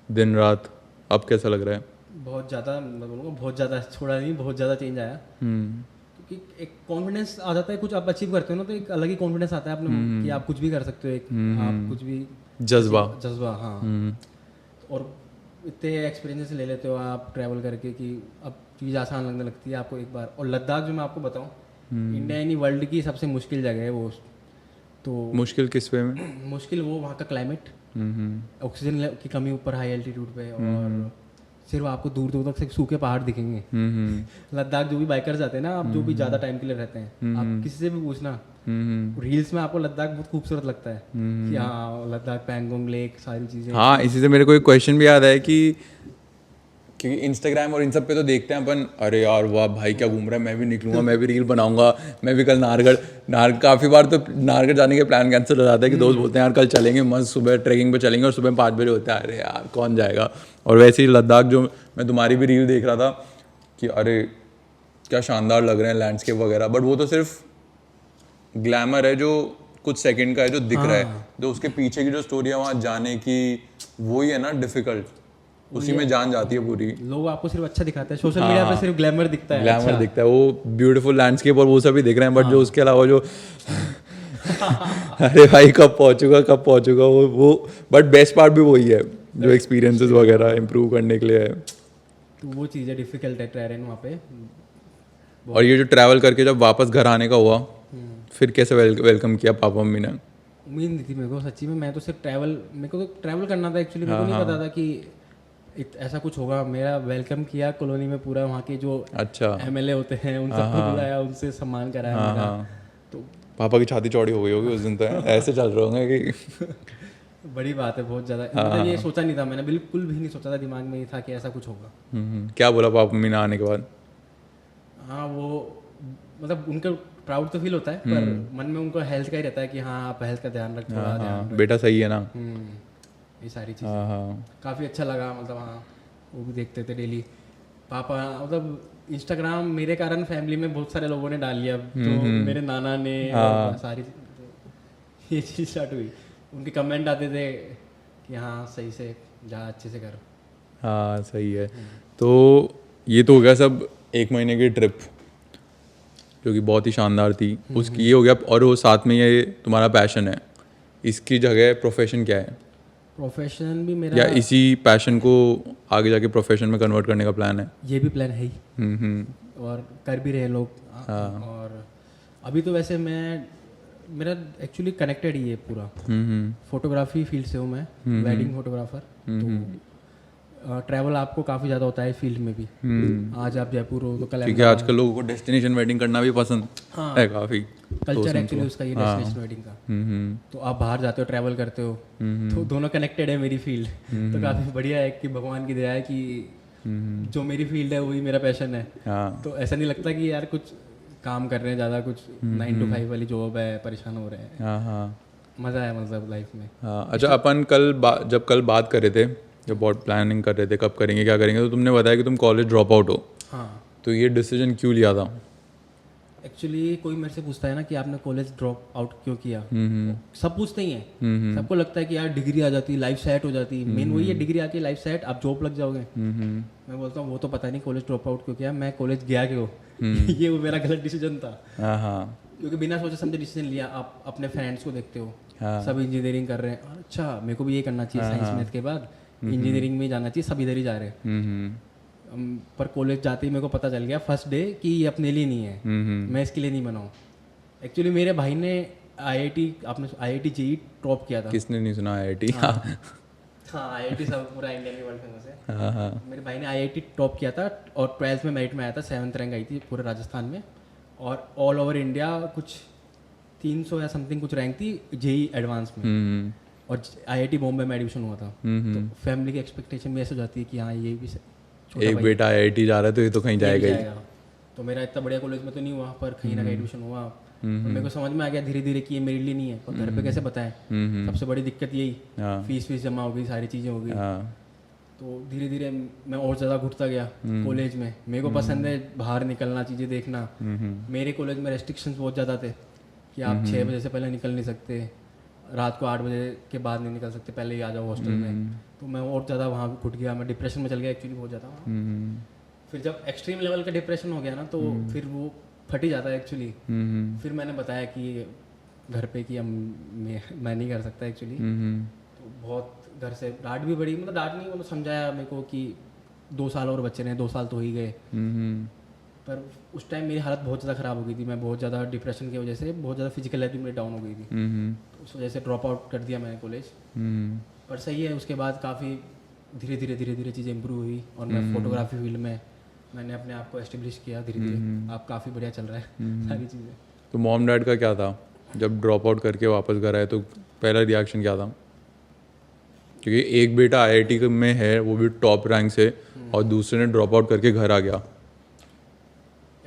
दिन रात, अब कैसा लग रहा है? बहुत ज़्यादा, मैं बोलूँगा बहुत ज़्यादा, थोड़ा नहीं बहुत ज़्यादा चेंज आया। क्योंकि एक कॉन्फिडेंस आ जाता है, कुछ आप अचीव करते हो ना तो एक अलग ही कॉन्फिडेंस आता है अपने कि आप कुछ भी कर सकते हो, एक आप कुछ भी जज्बा हाँ। और इतने एक्सपीरियंसेस ले लेते हो आप ट्रैवल करके कि अब चीज़ आसान लगने लगती है आपको एक बार। और लद्दाख जो मैं आपको बताऊँ, इंडिया यानी वर्ल्ड की सबसे मुश्किल जगह है वो। तो मुश्किल किस वे में? मुश्किल वो वहाँ का क्लाइमेट, ऑक्सीजन की कमी ऊपर हाई एल्टीट्यूड पे, और सिर्फ आपको दूर दूर तक सिर्फ सूखे पहाड़ दिखेंगे। लद्दाख जो भी बाइकर्स आते हैं ना, आप जो भी ज़्यादा टाइम के लिए रहते हैं, आप किसी से भी पूछना, रील्स में आपको लद्दाख बहुत खूबसूरत लगता है कि हाँ लद्दाख, पैंगोंग लेक, सारी चीज़ें। हाँ, इसी से मेरे को एक क्वेश्चन भी याद है कि क्योंकि इंस्टाग्राम और इन सब पे तो देखते हैं अपन, अरे यार वाह भाई क्या घूम रहा है, मैं भी निकलूंगा, मैं भी रील बनाऊंगा, मैं भी कल नाहरगढ़ काफ़ी बार तो नाहरगढ़ जाने के प्लान कैंसिल हो जाता है कि दोस्त बोलते हैं यार कल चलेंगे, मस्त सुबह ट्रैकिंग पे चलेंगे, और सुबह 5 बजे होता है, अरे यार कौन जाएगा। और वैसे ही लद्दाख, जो मैं तुम्हारी भी रील देख रहा था कि अरे क्या शानदार लग रहे हैं लैंडस्केप वगैरह, बट वो तो सिर्फ ग्लैमर है जो कुछ सेकंड का है जो दिख रहा है, जो उसके पीछे की जो स्टोरी है वहाँ जाने की, वही है ना डिफिकल्ट, उसी में जान जाती है पूरी। लोग आपको सिर्फ अच्छा दिखाते हैं, सोशल मीडिया पे सिर्फ ग्लैमर दिखता है, ग्लैमर दिखता है, वो ब्यूटीफुल लैंडस्केप और वो सभी दिख रहे हैं, बट जो उसके अलावा जो अरे भाई कब पहुंचूगा वो बट बेस्ट पार्ट भी वही है, जो एक्सपीरियंसेस वगैरह इम्प्रूव करने के लिए है। तो वो चीज़ें डिफ़िकल्ट है ट्रेन वहाँ पे। और ये जो ट्रैवल करके जब वापस घर आने का हुआ, फिर कैसे वेलकम किया पापा मम्मी ने? उम्मीद नहीं थी मेरे को सच्ची में। मैं तो सिर्फ मेरे को तो ट्रैवल करना था एक्चुअली। मेरे को नहीं पता था कि ऐसा कुछ होगा। मेरा वेलकम किया कॉलोनी में पूरा, वहाँ के जो अच्छा एमएलए होते हैं उन सबको बुलाया, उनसे सम्मान कराया मेरा। तो पापा की छाती चौड़ी हो गई होगी उस दिन तो, ऐसे चल रहे होंगे कि बड़ी बात है बहुत ज़्यादा। मतलब ये सोचा नहीं था मैंने, बिल्कुल भी नहीं सोचा था, दिमाग में ये था कि ऐसा कुछ होगा। क्या बोला पापा मम्मी ने आने के बाद? हाँ वो मतलब उनका प्राउड तो फील होता है, पर मन में उनको हेल्थ का ही रहता है कि हाँ आप हेल्थ का ध्यान रख, थोड़ा ध्यान रख। बेटा सही है ना। ये सारी चीज़ें काफ़ी अच्छा लगा। मतलब हाँ वो भी देखते थे डेली पापा। मतलब इंस्टाग्राम मेरे कारण फैमिली में बहुत सारे लोगों ने डाल लिया, तो मेरे नाना ने और सारी ये चीज़ स्टार्ट हुई। उनके कमेंट आते थे कि हाँ सही से जा, अच्छे से कर। हाँ सही है। तो ये तो हो गया सब 1 महीने की ट्रिप जो कि बहुत ही शानदार थी, उसकी ये हो गया। और वो साथ में ये तुम्हारा पैशन है, इसकी जगह प्रोफेशन क्या है? प्रोफेशन भी मेरा, या इसी पैशन को आगे जाके प्रोफेशन में कन्वर्ट करने का प्लान है? ये भी प्लान है ही और कर भी रहे लोग। और अभी तो वैसे मेरा एक्चुअली कनेक्टेड ही है पूरा। फोटोग्राफी फील्ड से हूँ मैं, वेडिंग फोटोग्राफर। तो ट्रैवल आपको काफ़ी ज़्यादा होता है फील्ड में भी। आज आप जयपुर हो तो कल क्योंकि आजकल लोगों को डेस्टिनेशन वेडिंग करना भी पसंद है काफ़ी। कल्चर एक्चुअली उसका ये डेस्टिनेशन वेडिंग का। तो आप बाहर जाते हो, ट्रैवल करते हो, तो दोनों कनेक्टेड है मेरी फील्ड। तो काफ़ी बढ़िया है कि भगवान की दया है कि जो मेरी फील्ड है वही मेरा पैशन है। तो ऐसा नहीं लगता कि यार कुछ काम कर रहे हैं ज़्यादा, कुछ 9 to 5 वाली जॉब है, परेशान हो रहे हैं। मज़ा है मतलब लाइफ में। अच्छा, अपन जब कल बात कर रहे थे, जब बहुत प्लानिंग कर रहे थे कब करेंगे क्या करेंगे, तो तुमने बताया कि तुम कॉलेज ड्रॉप आउट हो। हाँ तो ये डिसीजन क्यों लिया था? एक्चुअली कोई मेरे से पूछता है ना कि आपने कॉलेज ड्रॉप आउट क्यों किया, सब पूछते ही हैं। सबको लगता है कि यार डिग्री आ जाती, लाइफ सेट हो जाती। मेन वही है, डिग्री आके लाइफ सेट, आप जॉब लग जाओगे। मैं बोलता हूँ वो तो पता नहीं कॉलेज ड्रॉप आउट क्यों किया, मैं कॉलेज गया क्यों। ये वो मेरा गलत डिसीजन था। क्योंकि बिना सोचे समझे डिसीजन लिया। आप अपने फ्रेंड्स को देखते हो, सब इंजीनियरिंग कर रहे हैं, अच्छा मेरे को भी ये करना चाहिए, साइंस मैथ के बाद इंजीनियरिंग में जाना चाहिए, सब इधर ही जा रहे हैं। पर कॉलेज जाते ही मेरे को पता चल गया फर्स्ट डे कि ये अपने लिए नहीं है, मैं इसके लिए नहीं बना हूँ। एक्चुअली मेरे भाई ने आपने IIT JEE टॉप किया था। किसने नहीं सुना IIT? हाँ IIT सब पूरा इंडिया में वर्ल्ड फेमस है। मेरे भाई ने IIT टॉप किया था और 12th में मेरिट में आया था, 7th रैंक आई थी पूरे राजस्थान में। और ऑल ओवर इंडिया कुछ 300 या समथिंग कुछ रैंक थी JEE एडवांस में। और IIT बॉम्बे में एडमिशन हुआ था। तो फैमिली की एक्सपेक्टेशन भी ऐसे हो जाती है कि हाँ ये भी एक बेटा IIT जा रहा है तो ये तो कहीं जाएगा ही। तो मेरा इतना बढ़िया कॉलेज में तो नहीं हुआ, पर कहीं ना कहीं एडमिशन हुआ। तो मेरे को समझ में आ गया धीरे धीरे कि ये मेरे लिए नहीं है। और घर पे कैसे बताएं, सबसे बड़ी दिक्कत यही, फीस जमा हो गई, सारी चीज़ें हो गई। तो धीरे धीरे मैं और ज़्यादा घुटता गया कॉलेज में। मेरे को पसंद है बाहर निकलना, चीज़ें देखना। मेरे कॉलेज में रेस्ट्रिक्शंस बहुत ज़्यादा थे कि आप 6 बजे से पहले निकल नहीं सकते, रात को 8 बजे के बाद नहीं निकल सकते, पहले ही आ जाओ हॉस्टल में। तो मैं और ज़्यादा वहाँ घुट गया, मैं डिप्रेशन में चल गया एक्चुअली बहुत ज़्यादा। फिर जब एक्सट्रीम लेवल का डिप्रेशन हो गया ना, तो फिर वो फट ही जाता है एक्चुअली। फिर मैंने बताया कि घर पे कि मैं नहीं कर सकता एक्चुअली। तो बहुत घर से डांट भी पड़ी, मतलब डांट नहीं, मतलब समझाया मेरे को कि 2 साल और बच्चे रहे, 2 साल तो हो ही गए। पर उस टाइम मेरी हालत बहुत ज़्यादा ख़राब हो गई थी। मैं बहुत ज़्यादा डिप्रेशन की वजह से बहुत ज़्यादा फिजिकल हेल्थ मेरी डाउन हो गई थी। तो उस वजह से ड्रॉप आउट कर दिया मैंने कॉलेज। पर सही है, उसके बाद काफ़ी धीरे धीरे चीज़ें इम्प्रूव हुई और मैं फोटोग्राफी फील्ड में मैंने अपने आप को एस्टेब्लिश किया धीरे धीरे। आप काफ़ी बढ़िया चल रहा है सारी चीज़ें। तो मॉम डैड का क्या था जब ड्रॉप आउट करके वापस घर आए, तो पहला रिएक्शन क्या था? क्योंकि एक बेटा IIT में है, वो भी टॉप रैंक से, और दूसरे ने ड्रॉप आउट करके घर आ गया।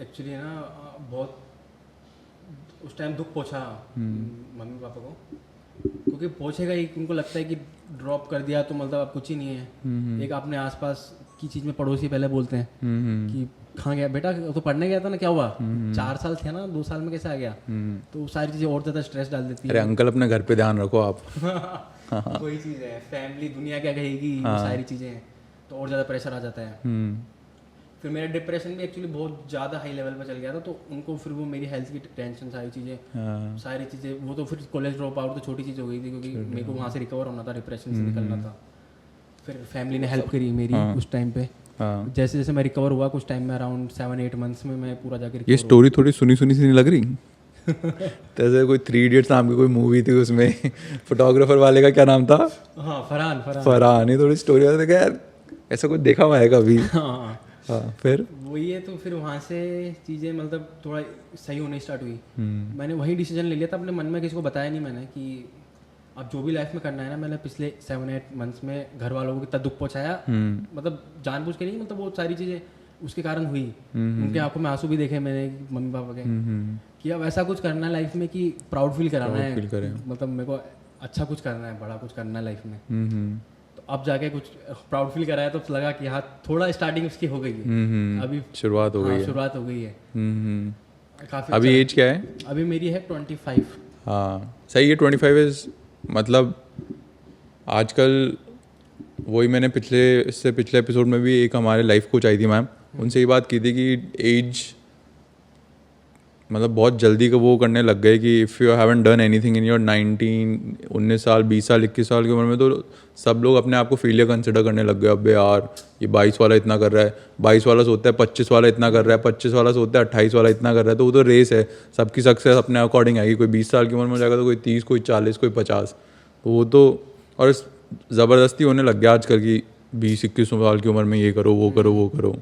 एक्चुअली ना बहुत उस टाइम दुख पहुंचा मम्मी पापा को, क्योंकि पहुंचेगा ही। उनको लगता है कि ड्रॉप कर दिया तो मतलब अब कुछ ही नहीं है। एक अपने आसपास की चीज़ में पड़ोसी पहले बोलते हैं कि कहाँ गया बेटा, तो पढ़ने गया था ना, क्या हुआ? 4 साल थे ना, 2 साल में कैसे आ गया? तो सारी चीज़ें और ज़्यादा स्ट्रेस डाल देती है। अरे अंकल अपने घर पे ध्यान रखो आप। वही चीज़ है, फैमिली दुनिया क्या कहेगी, सारी चीज़ें, तो और ज़्यादा प्रेशर आ जाता है। फिर मेरा डिप्रेशन भी एक्चुअली बहुत ज़्यादा हाई लेवल पर चल गया था। तो उनको फिर वो मेरी हेल्थ की टेंशन, सारी चीज़ें वो तो फिर कॉलेज ड्रॉप आउट तो छोटी चीज़ हो गई थी, क्योंकि मेरे को वहाँ से रिकवर होना था, डिप्रेशन से निकलना था। फिर फैमिली ने हेल्प करी मेरी उस टाइम पे। हाँ, जैसे जैसे मैं रिकवर हुआ कुछ टाइम में, अराउंड 7-8 मंथ्स में मैं पूरा जाके ये recover स्टोरी थोड़ी सुनी सुनी सी नहीं लग रही? जैसे कोई 3 इडियट्स नाम की कोई मूवी थी, उसमें फोटोग्राफर वाले का क्या नाम था? हुआ। हाँ, फरहान फरहान। फरहान। ये थोड़ी स्टोरी वाले थे यार, ऐसा कुछ देखा हुआ है कभी? हाँ, हाँ, फिर वही है। तो फिर वहाँ से चीज़ें मतलब थोड़ा सही होने स्टार्ट हुई। मैंने वही डिसीजन ले लिया था अपने मन में, किसी को बताया नहीं मैंने कि अब जो भी लाइफ में करना है ना। मैंने पिछले 7-8 मंथ्स में घर वालों को कितना दुख पहुँचाया, मतलब जानबूझ के नहीं, मतलब वो सारी चीज़ें उसके कारण हुई। उनके आंखों में आंसू भी देखे मैंने मम्मी पापा के, कि अब ऐसा कुछ करना है लाइफ में कि प्राउड फील कराना है, मतलब मेरे को अच्छा कुछ करना है, बड़ा कुछ करना है लाइफ में। तो अब जाके कुछ प्राउड फील कराया तो लगा कि हाँ थोड़ा स्टार्टिंग उसकी हो गई है, अभी शुरुआत हो गई है। शुरुआत हो गई है काफ़ी। अभी एज क्या है? अभी मेरी है 25। हाँ, सही है। 25 इज मतलब आजकल वही मैंने पिछले एपिसोड में भी एक हमारे लाइफ कोच आई थी मैम, उनसे ये बात की थी कि एज मतलब बहुत जल्दी का वो करने लग गए कि if you haven't done anything in your 19 साल 20 साल 21 साल की उम्र में, तो सब लोग अपने आप को फेलियर कंसिडर करने लग गए। अबे यार ये 22 वाला इतना कर रहा है, 22 वाला सोचता है 25 वाला इतना कर रहा है, 25 वाला सोचता है 28 वाला इतना कर रहा है। तो वो तो रेस है, सबकी सक्सेस अपने अकॉर्डिंग आएगी। कोई 20 साल की उम्र में जाएगा तो कोई 30, कोई 40, कोई 50। तो वो तो और ज़बरदस्ती होने लग गया आजकल की 20-21 साल की उम्र में ये करो वो करो वो करो,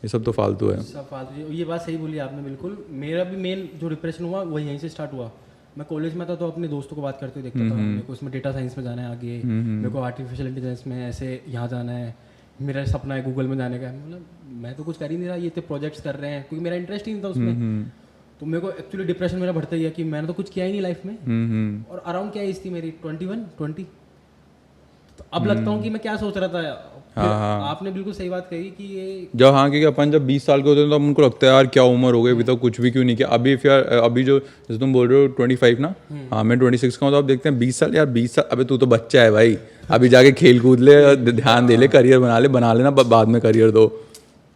ये सब तो फालतू है। सब फालतू। ये बात सही बोली आपने बिल्कुल। मेरा भी मेन जो डिप्रेशन हुआ वो यहीं से स्टार्ट हुआ। मैं कॉलेज में था तो अपने दोस्तों को बात करते हुए देखता था, मेरे को इसमें डेटा साइंस में जाना है आगे, मेरे को आर्टिफिशियल इंटेलिजेंस में ऐसे यहाँ जाना है, मेरा सपना है गूगल में जाने का। मतलब मैं तो कुछ कर ही नहीं रहा, ये तो प्रोजेक्ट्स कर रहे हैं, क्योंकि मेरा इंटरेस्ट ही नहीं था उसमें। तो मेरे को एक्चुअली डिप्रेशन मेरा बढ़ता ही है कि मैंने तो कुछ किया ही नहीं लाइफ में। और अराउंड क्या एज थी मेरी, 21-20। तो अब लगता हूँ कि मैं क्या सोच रहा था। आपने बिल्कुल सही बात कही कि ये जब हाँ, क्योंकि अपन जब 20 साल के होते हैं तो उनको लगता है यार क्या उम्र हो गई, अभी तक कुछ भी क्यों नहीं किया। अभी यार अभी जो जैसे तुम बोल रहे हो 25 ना, हाँ मैं 26 का हूँ, तो आप देखते हैं 20 साल, यार 20 साल, अबे तू तो बच्चा है भाई, अभी जाके खेल कूद ले, ध्यान दे ले, करियर बना लेना, बाद में करियर दो,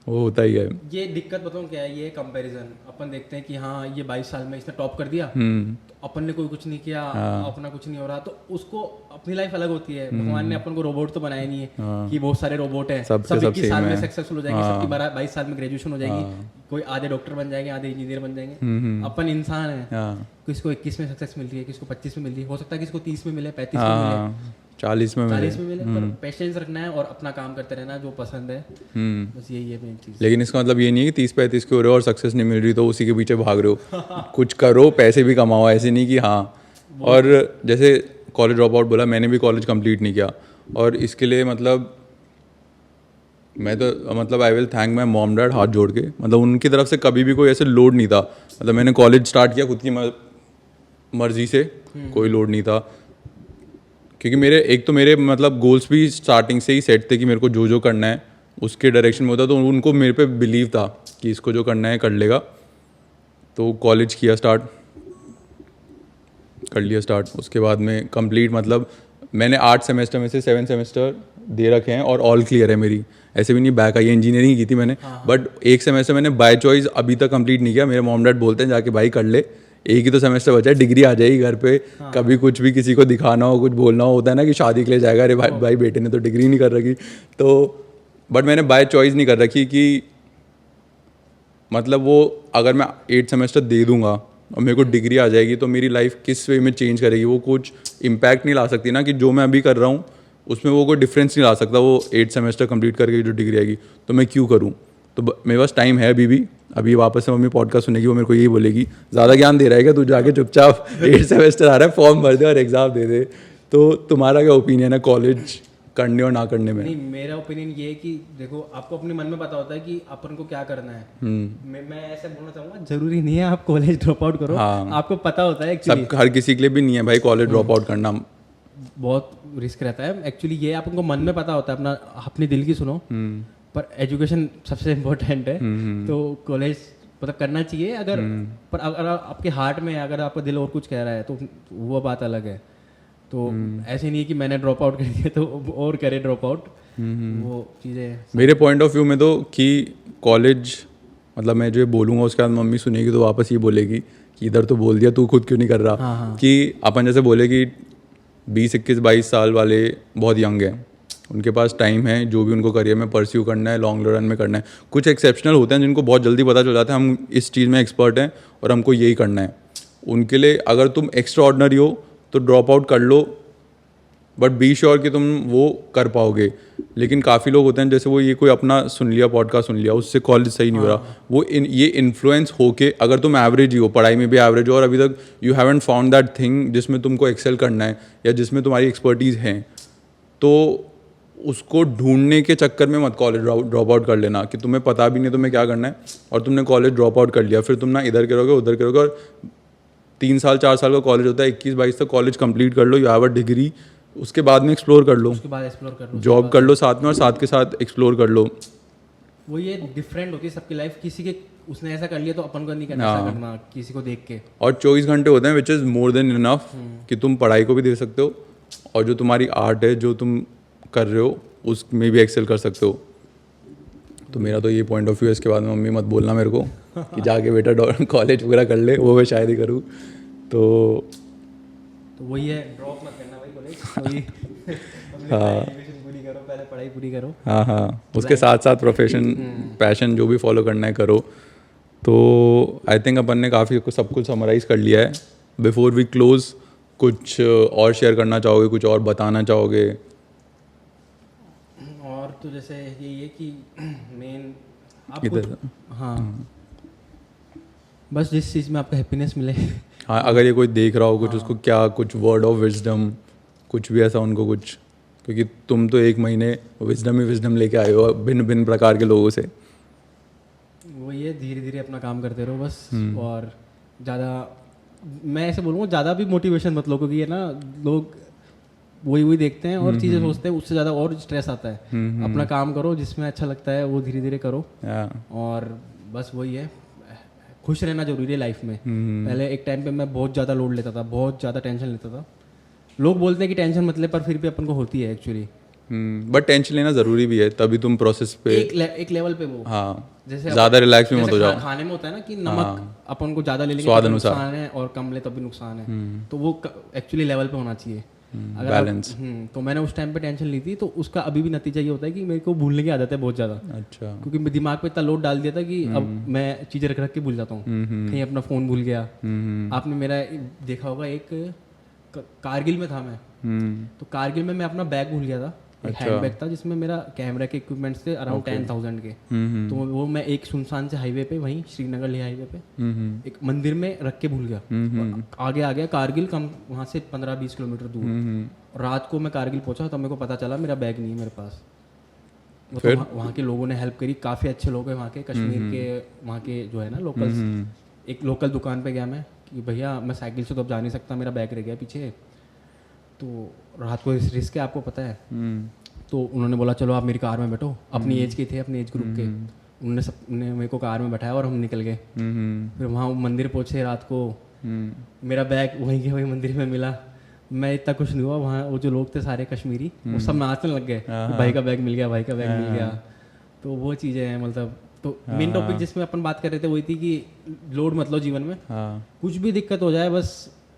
वो होता ही है। ये दिक्कत बताऊँ क्या है, ये कंपैरिजन। अपन देखते हैं कि हाँ ये 22 साल में इसने टॉप कर दिया, तो अपन ने कोई कुछ नहीं किया, अपना कुछ नहीं हो रहा, तो उसको अपनी लाइफ अलग होती है। भगवान ने अपन को रोबोट तो बनाया नहीं है कि बहुत सारे रोबोट हैं, सब 21 साल में सक्सेसफुल हो जाएंगे, सबकी 22 साल में ग्रेजुएशन हो जाएगी, कोई आधे डॉक्टर बन जाएंगे, आधे इंजीनियर बन जाएंगे। अपन इंसान है, किसको 21 में सक्सेस मिल रही है, किसको 25 में मिल रही है, हो सकता है किसको 30 में मिले, 35 में मिले, 40 में मिले। पर पेशेंस रखना है और अपना काम करते रहना जो पसंद है, बस यही है मेन चीज़। लेकिन इसका मतलब ये नहीं है कि 30-35 के हो रहे हो और सक्सेस नहीं मिल रही तो उसी के पीछे भाग रहे हो। कुछ करो, पैसे भी कमाओ, ऐसे नहीं कि हाँ। और जैसे कॉलेज ड्रॉप आउट बोला, मैंने भी कॉलेज कंप्लीट नहीं किया, और इसके लिए मतलब मैं तो मतलब I will thank my mom dad, हाथ जोड़ के। मतलब उनकी तरफ से कभी भी कोई ऐसे लोड नहीं था। मतलब मैंने कॉलेज स्टार्ट किया खुद की मर्जी से, कोई लोड नहीं था, क्योंकि मेरे मतलब गोल्स भी स्टार्टिंग से ही सेट थे कि मेरे को जो जो करना है उसके डायरेक्शन में होता, तो उनको मेरे पे बिलीव था कि इसको जो करना है कर लेगा। तो कॉलेज कर लिया स्टार्ट। उसके बाद में कंप्लीट मतलब मैंने 8 सेमेस्टर में से 7 सेमेस्टर दे रखे हैं और ऑल क्लियर है मेरी, ऐसे भी नहीं बैक आई है। इंजीनियरिंग की थी मैंने, बट एक सेमेस्टर मैंने बाय चॉइस अभी तक कंप्लीट नहीं किया। मेरे मॉम डैड बोलते हैं जाके भाई कर ले, एक ही तो सेमेस्टर बचा है, डिग्री आ जाएगी घर पे। कभी कुछ भी किसी को दिखाना हो, कुछ बोलना हो, होता है ना कि शादी के लिए जाएगा, अरे भाई बेटे ने तो डिग्री नहीं कर रखी। तो बट मैंने बाय चॉइस नहीं कर रखी कि मतलब वो अगर मैं 8 सेमेस्टर दे दूंगा और मेरे को डिग्री आ जाएगी तो मेरी लाइफ किस वे में चेंज करेगी, वो कुछ इम्पैक्ट नहीं ला सकती ना, कि जो मैं अभी कर रहा हूँ उसमें वो कोई डिफरेंस नहीं ला सकता। वो 8 सेमेस्टर कंप्लीट करके जो डिग्री आएगी तो मैं क्यों करूँ। तो मेरे पास टाइम है अभी वापस से मम्मी पॉडकास्ट सुनेगी, वो मेरे को यही बोलेगी ज़्यादा ज्ञान दे रहा है क्या तू, जाके चुपचाप 8 सेमेस्टर आ रहा है फॉर्म भर दे और एग्ज़ाम दे दे। तो तुम्हारा क्या ओपिनियन है कॉलेज करने और ना करने में? नहीं, मेरा ओपिनियन ये है कि देखो आपको अपने मन में पता होता है कि अपन को क्या करना है। मैं ऐसे बोलना चाहूँगा, जरूरी नहीं है आप कॉलेज ड्रॉप आउट करो। आपको पता होता है एक्चुअली, सब हर किसी के लिए भी नहीं है भाई कॉलेज ड्रॉप आउट करना, बहुत रिस्क रहता है एक्चुअली। ये आपको मन में पता होता है, अपने दिल की सुनो, पर एजुकेशन सबसे इम्पोर्टेंट है। तो कॉलेज मतलब करना चाहिए अगर, पर अगर आपके हार्ट में अगर आपका दिल और कुछ कह रहा है तो वो बात अलग है। तो ऐसे नहीं है कि मैंने ड्रॉप आउट कर दिया तो और करे ड्रॉप आउट, वो चीज़ें। मेरे पॉइंट ऑफ व्यू में तो कि कॉलेज मतलब मैं जो बोलूँगा उसके बाद मम्मी सुनेगी तो वापस ये बोलेगी कि इधर तो बोल दिया, तू खुद क्यों नहीं कर रहा। कि अपन जैसे बोले कि 20, 21, 22 साल वाले बहुत यंग हैं उनके पास टाइम है, जो भी उनको करियर में परस्यू करना है, लॉन्ग रन में करना है। कुछ एक्सेप्शनल होते हैं जिनको बहुत जल्दी पता चल जाता है हम इस चीज़ में एक्सपर्ट हैं और हमको यही करना है। उनके लिए अगर तुम एक्स्ट्रा ऑर्डिनरी हो तो ड्रॉप आउट कर लो, बट बी श्योर कि तुम वो कर पाओगे। लेकिन काफ़ी लोग होते हैं जैसे वो ये कोई अपना सुन लिया, पॉडकास्ट सुन लिया, उससे कॉलेज सही नहीं हो रहा, वो ये इन्फ्लुएंस होके अगर तुम एवरेज ही हो, पढ़ाई में भी एवरेज हो और अभी तक you haven't found that thing जिसमें तुमको एक्सेल करना है या जिसमें तुम्हारी एक्सपर्टीज़ है, तो उसको ढूंढने के चक्कर में मत कॉलेज ड्रॉप आउट कर लेना कि तुम्हें पता भी नहीं तुम्हें क्या करना है और तुमने कॉलेज ड्रॉप आउट कर लिया, फिर तुम ना इधर करोगे उधर करोगे। और 3 साल 4 साल का कॉलेज होता है, 21-22 तक कॉलेज कंप्लीट कर लो, यू हैव अ डिग्री, उसके बाद में एक्सप्लोर कर लो, उसके बाद एक्सप्लोर कर लो, जॉब कर लो साथ में और साथ के साथ एक्सप्लोर कर लो। वो ये डिफरेंट होती है सबकी लाइफ, किसी के उसने ऐसा कर लिया तो अपन को नहीं करना, ऐसा करना किसी को देख के। और 24 घंटे होते हैं which is more than enough कि तुम पढ़ाई को भी दे सकते हो और जो तुम्हारी आर्ट है जो तुम कर रहे हो उसमें भी एक्सेल कर सकते हो। तो मेरा तो ये पॉइंट ऑफ व्यू है। इसके बाद में मम्मी मत बोलना मेरे को कि जाके बेटा कॉलेज वगैरह कर ले, वो मैं शायद ही करूँ। तो वही है, ड्रॉप मत करना भाई कॉलेज, एजुकेशन पूरी करो, पहले पढ़ाई पूरी करो। हाँ, उसके साथ साथ प्रोफेशन पैशन जो भी फॉलो करना है करो। तो आई थिंक अपन ने काफ़ी सब कुछ समराइज़ कर लिया है। बिफोर वी क्लोज कुछ और शेयर करना चाहोगे, कुछ और बताना चाहोगे? और तो जैसे यही है कि मेन आप इधर हाँ बस जिस चीज़ में आपको हैप्पीनेस मिले। हाँ, अगर ये कोई देख रहा हो कुछ, उसको क्या कुछ वर्ड ऑफ विजडम कुछ भी ऐसा उनको कुछ, क्योंकि तुम तो 1 महीने विजडम लेके आए हो भिन्न भिन्न प्रकार के लोगों से। वो ये धीरे धीरे अपना काम करते रहो बस। और ज़्यादा मैं ऐसे बोलूँगा, ज़्यादा भी मोटिवेशन मत लो, क्योंकि ये ना लोग वही देखते हैं और चीज़ें सोचते हैं, उससे ज़्यादा और स्ट्रेस आता है। अपना काम करो, जिसमें अच्छा लगता है वो धीरे धीरे करो। और बस वही है, खुश रहना जरूरी है लाइफ में। पहले एक टाइम पे मैं बहुत ज़्यादा लोड लेता था, बहुत ज़्यादा टेंशन लेता था। लोग बोलते हैं कि टेंशन मत ले, पर फिर भी अपन को होती है एक्चुअली। बट टेंशन लेना ज़रूरी भी है, तभी तुम प्रोसेस पे एक लेवल पे वो, हाँ, जैसे ज़्यादा रिलैक्स भी मत हो जाओ। खाने में होता है ना कि नमक अपन को ज़्यादा ले लेंगे स्वाद तो अनुसार नुकसान है और कम ले तब भी नुकसान है। तो वो एक्चुअली लेवल पे होना चाहिए, बैलेंस। तो मैंने उस टाइम पे टेंशन ली थी, तो उसका अभी भी नतीजा ये होता है कि मेरे को भूलने की आदत है बहुत ज़्यादा। अच्छा। क्योंकि मैं दिमाग पे इतना लोड डाल दिया था कि अब मैं चीज़ें रख रख के भूल जाता हूँ। कहीं अपना फ़ोन भूल गया। आपने मेरा देखा होगा, एक कारगिल में था मैं, तो कारगिल में मैं अपना बैग भूल गया था। एक हैंड बैग था जिसमें मेरा कैमरा के इक्विपमेंट्स थे अराउंड 10,000 के। तो वो मैं एक सुनसान से हाईवे पे, वहीं श्रीनगर ले हाईवे पे एक मंदिर में रख के भूल गया। आगे आ गया कारगिल, कम वहाँ से 15-20 किलोमीटर दूर। रात को मैं कारगिल पहुंचा तब मेरे को पता चला मेरा बैग नहीं है मेरे पास। तो वहाँ के लोगों ने हेल्प करी, काफ़ी अच्छे लोग हैं वहाँ के, कश्मीर के वहाँ के जो है ना लोकल्स। एक लोकल दुकान पे गया मैं कि भैया मैं साइकिल से तो अब जा नहीं सकता, मेरा बैग रह गया पीछे, तो रात को रिस्क है आपको पता है। तो उन्होंने बोला चलो आप मेरी कार में बैठो, अपनी एज के थे, अपने एज ग्रुप के। उन्होंने मेरे को कार में बैठाया और हम निकल गए। फिर वहाँ मंदिर पहुँचे रात को, मेरा बैग वहीं के वहीं मंदिर में मिला। मैं इतना कुछ नहीं हुआ, वहाँ वो जो लोग थे सारे कश्मीरी, वो सब नाचने लग गए, भाई का बैग मिल गया, भाई का बैग मिल गया। तो वो चीज़ें हैं, मतलब तो मेन टॉपिक जिसमें अपन बात कर रहे थे वही थी कि लोड मत लो जीवन में। कुछ भी दिक्कत हो जाए बस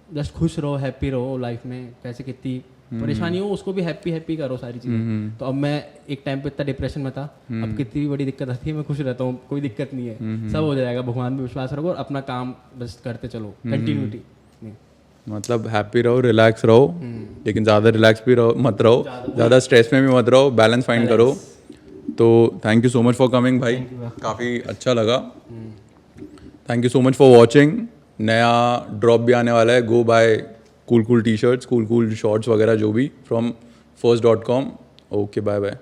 जस्ट खुश रहो, हैप्पी रहो लाइफ में। कैसे कितनी परेशानी हो उसको भी हैप्पी करो सारी चीज़ें। तो अब मैं एक टाइम पे इतना डिप्रेशन में था, अब कितनी भी बड़ी दिक्कत आती है मैं खुश रहता हूँ, कोई दिक्कत नहीं है, सब हो जाएगा। भगवान पे विश्वास रखो और अपना काम बस करते चलो कंटिन्यूटी में। मतलब हैप्पी रहो, रिलैक्स रहो, लेकिन ज़्यादा रिलैक्स भी रहो मत रहो, ज़्यादा स्ट्रेस में भी मत रहो, बैलेंस फाइंड करो। तो thank you so much for coming भाई, काफ़ी अच्छा लगा। Thank you so much for watching. नया ड्रॉप भी आने वाला है, go buy cool T shirts, cool shorts वगैरह जो भी from first.com। Okay, bye bye.